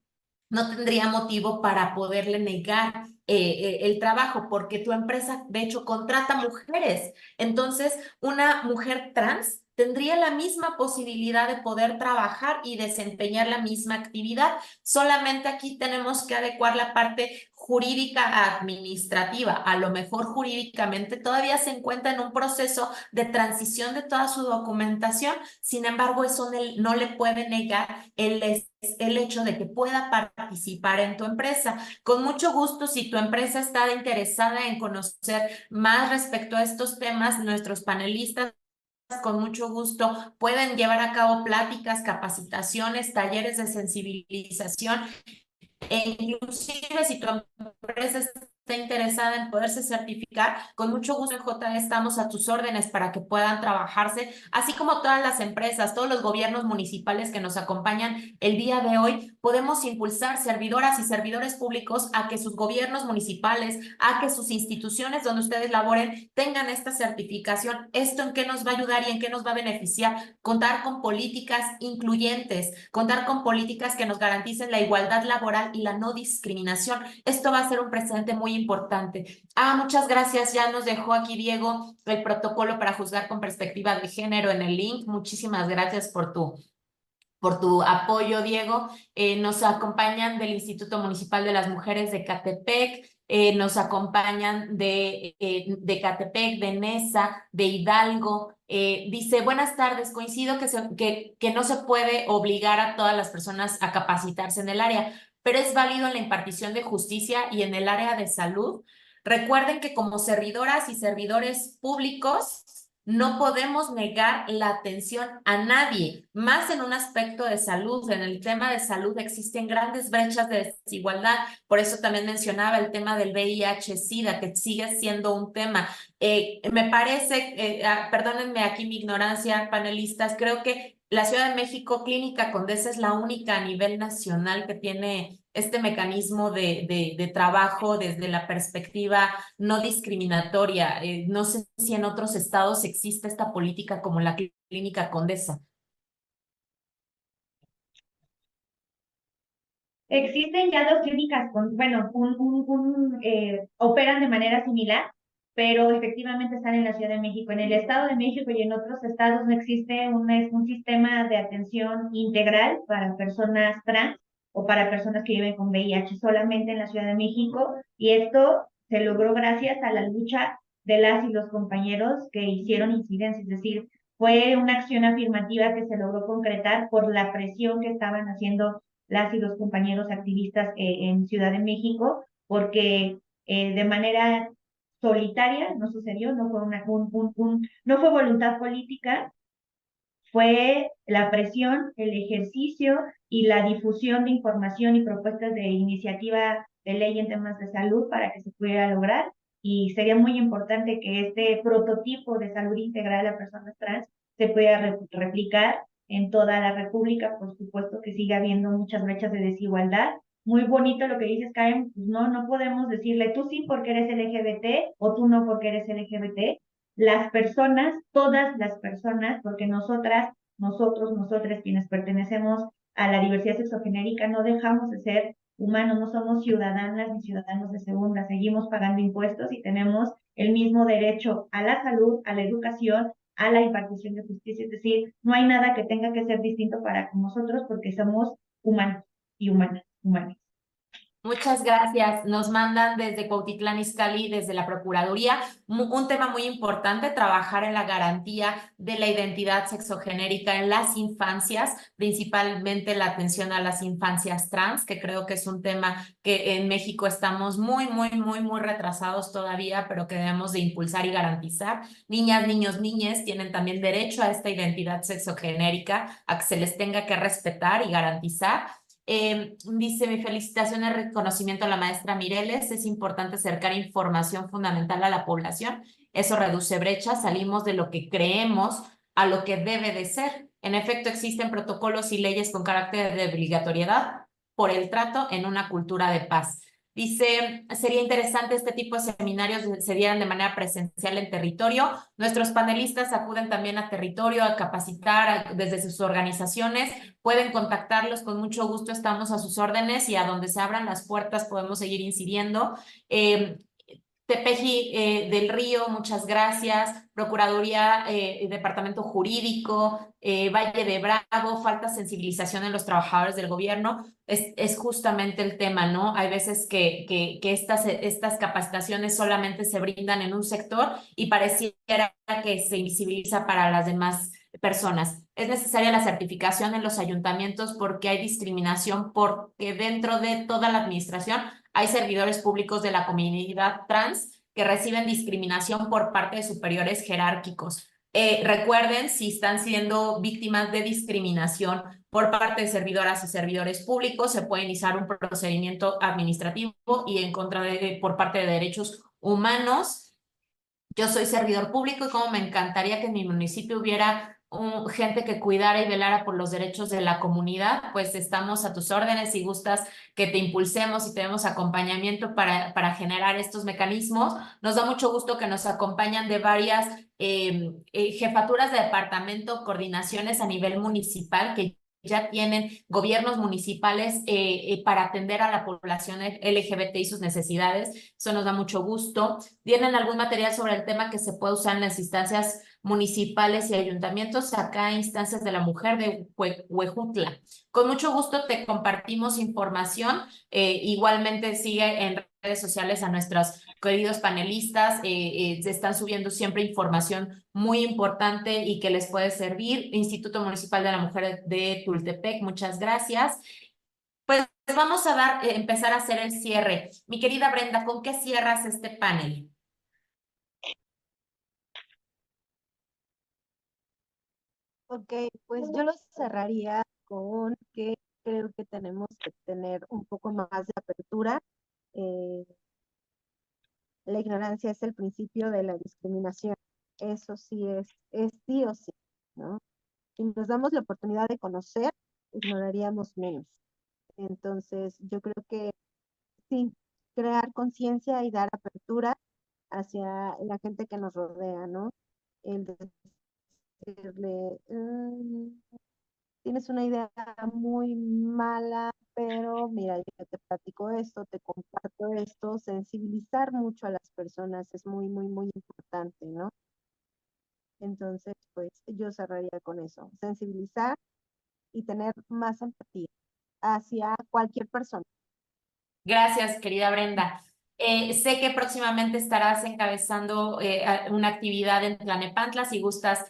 no tendría motivo para poderle negar el trabajo, porque tu empresa, de hecho, contrata mujeres. Entonces, una mujer trans tendría la misma posibilidad de poder trabajar y desempeñar la misma actividad. Solamente aquí tenemos que adecuar la parte jurídica administrativa. A lo mejor jurídicamente todavía se encuentra en un proceso de transición de toda su documentación. Sin embargo, eso no le puede negar el hecho de que pueda participar en tu empresa. Con mucho gusto, si tu empresa está interesada en conocer más respecto a estos temas, nuestros panelistas con mucho gusto pueden llevar a cabo pláticas, capacitaciones, talleres de sensibilización e inclusive si tu empresa está interesada en poderse certificar, con mucho gusto en JE estamos a tus órdenes para que puedan trabajarse, así como todas las empresas, todos los gobiernos municipales que nos acompañan el día de hoy, podemos impulsar servidoras y servidores públicos a que sus gobiernos municipales, a que sus instituciones donde ustedes laboren tengan esta certificación. ¿Esto en qué nos va a ayudar y en qué nos va a beneficiar? Contar con políticas incluyentes, contar con políticas que nos garanticen la igualdad laboral y la no discriminación. Esto va a ser un precedente muy importante. Muchas gracias. Ya nos dejó aquí Diego el protocolo para juzgar con perspectiva de género en el link. Muchísimas gracias por tu apoyo, Diego. Nos acompañan del Instituto Municipal de las Mujeres de Catepec, nos acompañan de Catepec, de Nesa, de Hidalgo. Dice, buenas tardes, coincido que no se puede obligar a todas las personas a capacitarse en el área, pero es válido en la impartición de justicia y en el área de salud. Recuerden que como servidoras y servidores públicos, no podemos negar la atención a nadie, más en un aspecto de salud. En el tema de salud existen grandes brechas de desigualdad. Por eso también mencionaba el tema del VIH-Sida, que sigue siendo un tema. Me parece, perdónenme aquí mi ignorancia, panelistas, creo que la Ciudad de México, Clínica Condesa, es la única a nivel nacional que tiene este mecanismo de trabajo desde la perspectiva no discriminatoria. No sé si en otros estados existe esta política como la Clínica Condesa. Existen ya dos clínicas, bueno, operan de manera similar, pero efectivamente están en la Ciudad de México. En el Estado de México y en otros estados no existe un sistema de atención integral para personas trans o para personas que viven con VIH, solamente en la Ciudad de México, y esto se logró gracias a la lucha de las y los compañeros que hicieron incidencia, es decir, fue una acción afirmativa que se logró concretar por la presión que estaban haciendo las y los compañeros activistas en Ciudad de México, porque de manera solitaria no sucedió, no fue, no fue voluntad política, fue la presión, el ejercicio y la difusión de información y propuestas de iniciativa de ley en temas de salud para que se pudiera lograr. Y sería muy importante que este prototipo de salud integral a personas trans se pueda replicar en toda la República. Por supuesto que sigue habiendo muchas brechas de desigualdad. Muy bonito lo que dices, Karen, pues no podemos decirle tú sí porque eres LGBT o tú no porque eres LGBT. Las personas, todas las personas, porque nosotras nosotros, nosotras, quienes pertenecemos a la diversidad sexogenérica, no dejamos de ser humanos, no somos ciudadanas ni ciudadanos de segunda, seguimos pagando impuestos y tenemos el mismo derecho a la salud, a la educación, a la impartición de justicia, es decir, no hay nada que tenga que ser distinto para nosotros porque somos humanos y humanas. Muchas gracias. Nos mandan desde Cuautitlán Izcalli, desde la Procuraduría, un tema muy importante, trabajar en la garantía de la identidad sexogenérica en las infancias, principalmente la atención a las infancias trans, que creo que es un tema que en México estamos muy retrasados todavía, pero que debemos de impulsar y garantizar. Niñas, niños, niñes tienen también derecho a esta identidad sexogenérica, a que se les tenga que respetar y garantizar. Dice, mi felicitación y reconocimiento a la maestra Mireles. Es importante acercar información fundamental a la población. Eso reduce brechas. Salimos de lo que creemos a lo que debe de ser. En efecto, existen protocolos y leyes con carácter de obligatoriedad por el trato en una cultura de paz. Dice, sería interesante este tipo de seminarios se dieran de manera presencial en territorio. Nuestros panelistas acuden también a territorio a capacitar desde sus organizaciones. Pueden contactarlos, con mucho gusto estamos a sus órdenes y a donde se abran las puertas podemos seguir incidiendo. Tepeji del Río, muchas gracias. Procuraduría, Departamento Jurídico, Valle de Bravo, falta sensibilización en los trabajadores del gobierno. Es justamente el tema, ¿no? Hay veces que estas capacitaciones solamente se brindan en un sector y pareciera que se invisibiliza para las demás personas. Es necesaria la certificación en los ayuntamientos porque hay discriminación, porque dentro de toda la administración hay servidores públicos de la comunidad trans que reciben discriminación por parte de superiores jerárquicos. Recuerden, si están siendo víctimas de discriminación por parte de servidoras y servidores públicos, se puede iniciar un procedimiento administrativo y en contra por parte de derechos humanos. Yo soy servidor público y como me encantaría que en mi municipio hubiera gente que cuidara y velara por los derechos de la comunidad, pues estamos a tus órdenes si gustas que te impulsemos y tenemos acompañamiento para generar estos mecanismos. Nos da mucho gusto que nos acompañan de varias jefaturas de departamento, coordinaciones a nivel municipal que ya tienen gobiernos municipales para atender a la población LGBT y sus necesidades. Eso nos da mucho gusto. ¿Tienen algún material sobre el tema que se pueda usar en las instancias municipales y ayuntamientos? Acá instancias de la mujer de Huejutla. Con mucho gusto te compartimos información. Igualmente sigue en redes sociales a nuestros queridos panelistas. Se están subiendo siempre información muy importante y que les puede servir. Instituto Municipal de la Mujer de Tultepec, muchas gracias. Pues vamos a empezar a hacer el cierre. Mi querida Brenda, ¿con qué cierras este panel? Ok, pues yo lo cerraría con que creo que tenemos que tener un poco más de apertura. La ignorancia es el principio de la discriminación. Eso sí es sí o sí, ¿no? Si nos damos la oportunidad de conocer, ignoraríamos menos. Entonces, yo creo que sí, crear conciencia y dar apertura hacia la gente que nos rodea, ¿no? El decirle, tienes una idea muy mala, pero mira, yo te platico esto, te comparto esto, sensibilizar mucho a las personas es muy importante, ¿no? Entonces, pues yo cerraría con eso, sensibilizar y tener más empatía hacia cualquier persona. Gracias, querida Brenda. Sé que próximamente estarás encabezando una actividad en Tlanepantla. Si gustas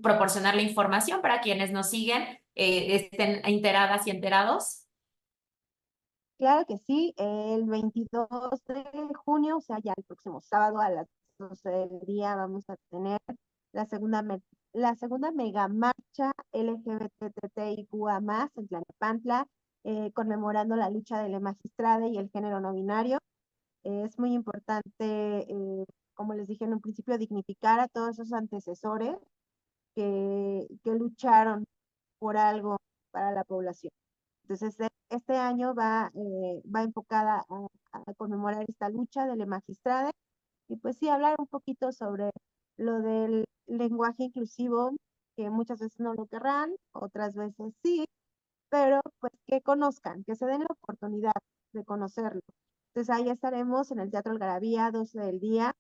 proporcionar la información para quienes nos siguen, estén enteradas y enterados. Claro que sí, el 22 de junio, o sea, ya el próximo sábado a las 12 del día vamos a tener la segunda mega marcha LGBTIQA+ en Tlalnepantla, conmemorando la lucha de la magistrada y el género no binario. Es muy importante, como les dije en un principio, dignificar a todos esos antecesores que lucharon por algo para la población. Entonces, este año va enfocada a conmemorar esta lucha de la magistrada y pues sí, hablar un poquito sobre lo del lenguaje inclusivo que muchas veces no lo querrán, otras veces sí, pero pues que conozcan, que se den la oportunidad de conocerlo. Entonces ahí estaremos en el Teatro Algarabía, 12 del día.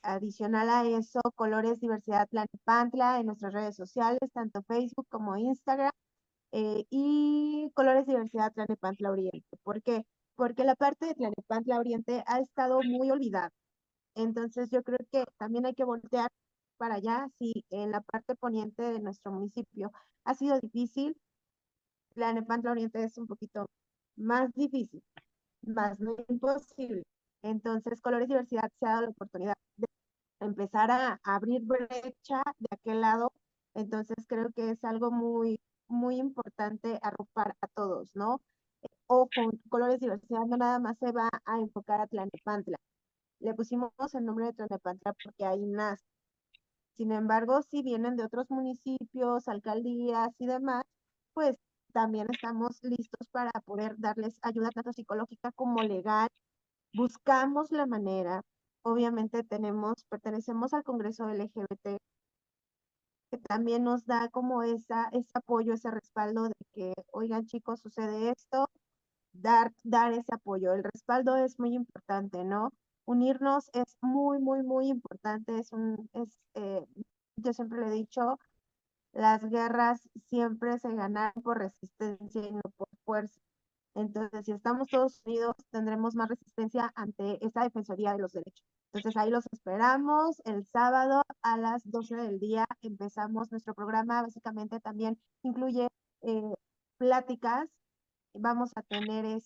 Adicional a eso, Colores Diversidad Tlalnepantla en nuestras redes sociales, tanto Facebook como Instagram, y Colores Diversidad Tlalnepantla Oriente. ¿Por qué? Porque la parte de Tlalnepantla Oriente ha estado muy olvidada. Entonces yo creo que también hay que voltear para allá. Si en la parte poniente de nuestro municipio ha sido difícil, Tlalnepantla Oriente es un poquito más difícil, más no imposible. Entonces, Colores Diversidad se ha dado la oportunidad de empezar a abrir brecha de aquel lado. Entonces, creo que es algo muy, muy importante arropar a todos, ¿no? O con Colores Diversidad no nada más se va a enfocar a Tlalnepantla. Le pusimos el nombre de Tlalnepantla porque ahí nace. Sin embargo, si vienen de otros municipios, alcaldías y demás, pues también estamos listos para poder darles ayuda tanto psicológica como legal. Buscamos la manera, obviamente pertenecemos al Congreso LGBT, que también nos da como ese apoyo, ese respaldo de que, oigan chicos, sucede esto, dar ese apoyo. El respaldo es muy importante, ¿no? Unirnos es muy, muy, muy importante. Yo siempre le he dicho, las guerras siempre se ganan por resistencia y no por fuerza. Entonces, si estamos todos unidos, tendremos más resistencia ante esta defensoría de los derechos. Entonces, ahí los esperamos el sábado a las 12 del día. Empezamos nuestro programa. Básicamente también incluye pláticas. Vamos a tener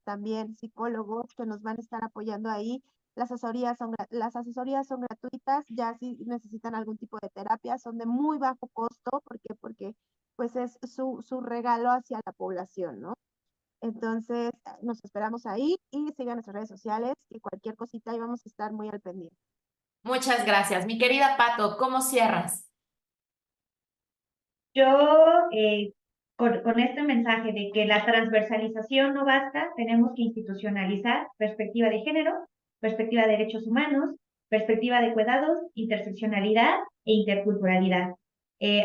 también psicólogos que nos van a estar apoyando ahí. Las asesorías son gratuitas. Ya si necesitan algún tipo de terapia, son de muy bajo costo. ¿Por qué? Porque pues es su regalo hacia la población, ¿no? Entonces, nos esperamos ahí y sigan nuestras redes sociales y cualquier cosita y vamos a estar muy al pendiente. Muchas gracias. Mi querida Pato, ¿cómo cierras? Yo, con este mensaje de que la transversalización no basta, tenemos que institucionalizar perspectiva de género, perspectiva de derechos humanos, perspectiva de cuidados, interseccionalidad e interculturalidad.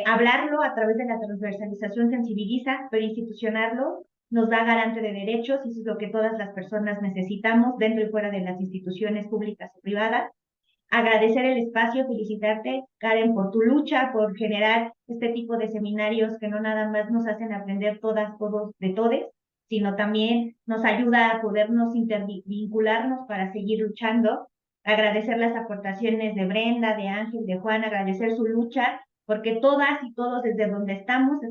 Hablarlo a través de la transversalización sensibiliza, pero institucionarlo nos da garante de derechos y eso es lo que todas las personas necesitamos dentro y fuera de las instituciones públicas y privadas. Agradecer el espacio, felicitarte, Karen, por tu lucha, por generar este tipo de seminarios que no nada más nos hacen aprender todas, todos, de todes, sino también nos ayuda a podernos intervincularnos para seguir luchando. Agradecer las aportaciones de Brenda, de Ángel, de Juan, agradecer su lucha, porque todas y todos desde donde estamos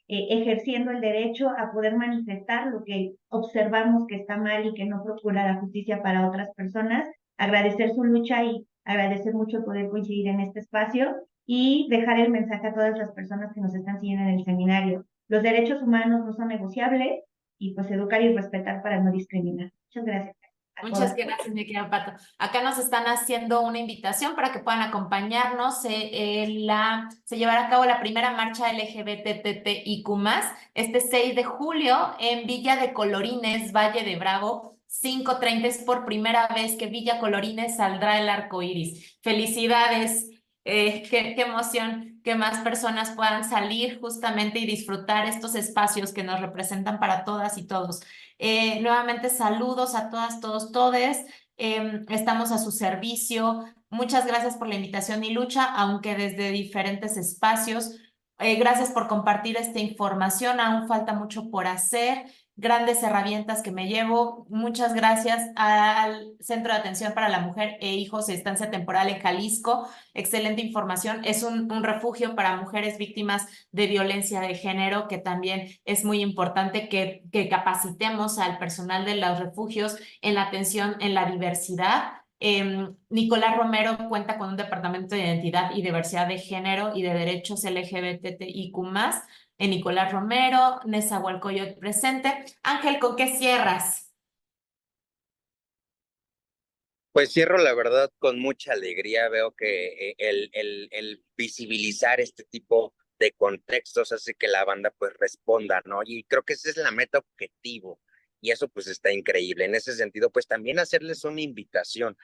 ejerciendo el derecho a poder manifestar lo que observamos que está mal y que no procura la justicia para otras personas. Agradecer su lucha y agradecer mucho poder coincidir en este espacio y dejar el mensaje a todas las personas que nos están siguiendo en el seminario. Los derechos humanos no son negociables y pues educar y respetar para no discriminar. Muchas gracias. Muchas gracias, mi querida Pato. Acá nos están haciendo una invitación para que puedan acompañarnos. Se llevará a cabo la primera marcha LGBTTIQ+, este 6 de julio en Villa de Colorines, Valle de Bravo. 5:30 es por primera vez que Villa Colorines saldrá el arco iris. Felicidades, qué emoción que más personas puedan salir justamente y disfrutar estos espacios que nos representan para todas y todos. Nuevamente saludos a todas, todos, todes. Estamos a su servicio. Muchas gracias por la invitación y lucha, aunque desde diferentes espacios. Gracias por compartir esta información. Aún falta mucho por hacer. Grandes herramientas que me llevo. Muchas gracias al Centro de Atención para la Mujer e Hijos de Estancia Temporal en Jalisco. Excelente información. Es un refugio para mujeres víctimas de violencia de género, que también es muy importante que capacitemos al personal de los refugios en la atención en la diversidad. Nicolás Romero cuenta con un departamento de identidad y diversidad de género y de derechos LGBTIQ+. En Nicolás Romero, Nezahualcóyotl presente. Ángel, ¿con qué cierras? Pues cierro la verdad con mucha alegría. Veo que el visibilizar este tipo de contextos hace que la banda pues responda, ¿no? Y creo que esa es la meta objetivo y eso pues está increíble. En ese sentido, pues también hacerles una invitación.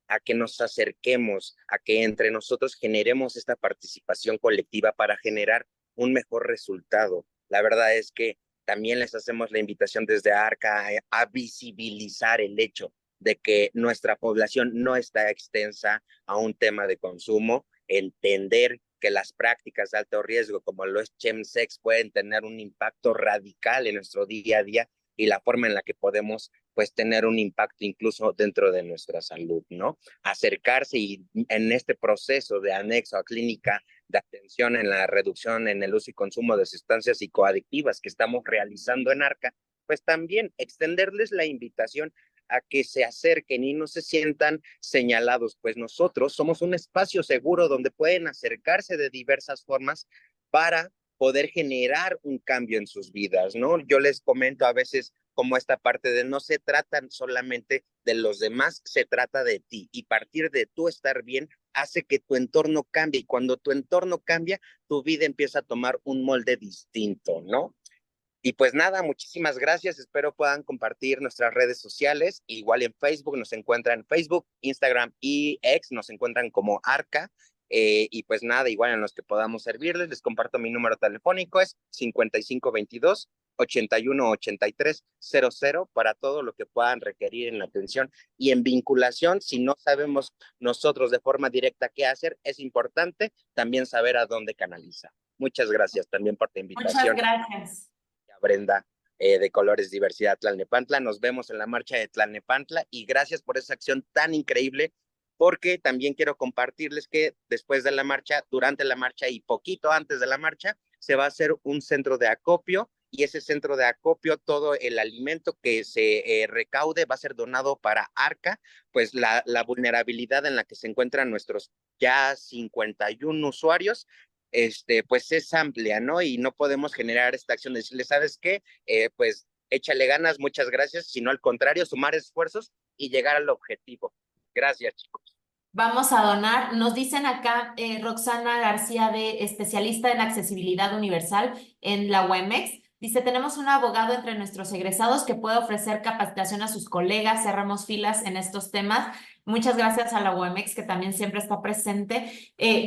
a que nos acerquemos, a que entre nosotros generemos esta participación colectiva para generar un mejor resultado. La verdad es que también les hacemos la invitación desde ARCA a visibilizar el hecho de que nuestra población no está extensa a un tema de consumo, entender que las prácticas de alto riesgo como lo es chemsex pueden tener un impacto radical en nuestro día a día y la forma en la que podemos pues tener un impacto incluso dentro de nuestra salud, ¿no? Acercarse y en este proceso de anexo a clínica de atención en la reducción en el uso y consumo de sustancias psicoadictivas que estamos realizando en ARCA, pues también extenderles la invitación a que se acerquen y no se sientan señalados, pues nosotros somos un espacio seguro donde pueden acercarse de diversas formas para poder generar un cambio en sus vidas, ¿no? Yo les comento a veces como esta parte de no se trata solamente de los demás, se trata de ti y partir de tú estar bien hace que tu entorno cambie y cuando tu entorno cambia, tu vida empieza a tomar un molde distinto, ¿no? Y pues nada, muchísimas gracias. Espero puedan compartir nuestras redes sociales. Igual en Facebook nos encuentran en Facebook, Instagram y X nos encuentran como ARCA. Y pues nada, igual en los que podamos servirles, les comparto mi número telefónico, es 5522-818300 para todo lo que puedan requerir en la atención. Y en vinculación, si no sabemos nosotros de forma directa qué hacer, es importante también saber a dónde canalizar. Muchas gracias también por tu invitación. Muchas gracias. Brenda, de Colores Diversidad Tlalnepantla. Nos vemos en la marcha de Tlalnepantla y gracias por esa acción tan increíble, porque también quiero compartirles que después de la marcha, durante la marcha y poquito antes de la marcha, se va a hacer un centro de acopio y ese centro de acopio, todo el alimento que se recaude va a ser donado para ARCA, pues la vulnerabilidad en la que se encuentran nuestros ya 51 usuarios, pues es amplia, ¿no? Y no podemos generar esta acción de decirle, ¿sabes qué? Pues échale ganas, muchas gracias, sino al contrario, sumar esfuerzos y llegar al objetivo. Gracias, chicos. Vamos a donar. Nos dicen acá Roxana García, de especialista en accesibilidad universal en la UEMEX. Dice, tenemos un abogado entre nuestros egresados que puede ofrecer capacitación a sus colegas, cerramos filas en estos temas. Muchas gracias a la UEMEX, que también siempre está presente.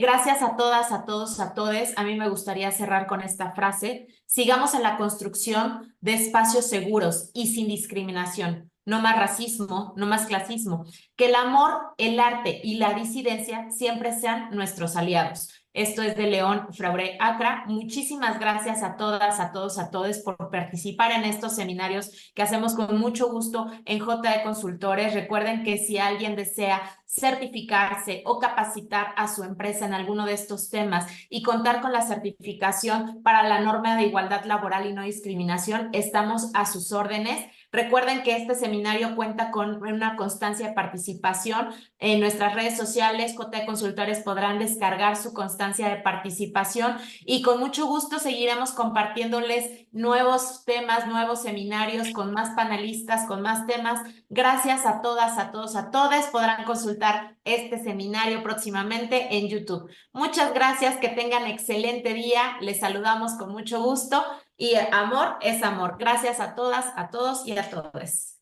Gracias a todas, a todos, a todes. A mí me gustaría cerrar con esta frase. Sigamos en la construcción de espacios seguros y sin discriminación. No más racismo, no más clasismo. Que el amor, el arte y la disidencia siempre sean nuestros aliados. Esto es de León Fraure Acra. Muchísimas gracias a todas, a todos, a todos por participar en estos seminarios que hacemos con mucho gusto en JE Consultores. Recuerden que si alguien desea certificarse o capacitar a su empresa en alguno de estos temas y contar con la certificación para la norma de igualdad laboral y no discriminación, estamos a sus órdenes. Recuerden que este seminario cuenta con una constancia de participación. En nuestras redes sociales, JE Consultores, podrán descargar su constancia de participación y con mucho gusto seguiremos compartiéndoles nuevos temas, nuevos seminarios con más panelistas, con más temas. Gracias a todas, a todos, a todas. Podrán consultar este seminario próximamente en YouTube. Muchas gracias, que tengan excelente día. Les saludamos con mucho gusto. Y amor es amor. Gracias a todas, a todos y a todos.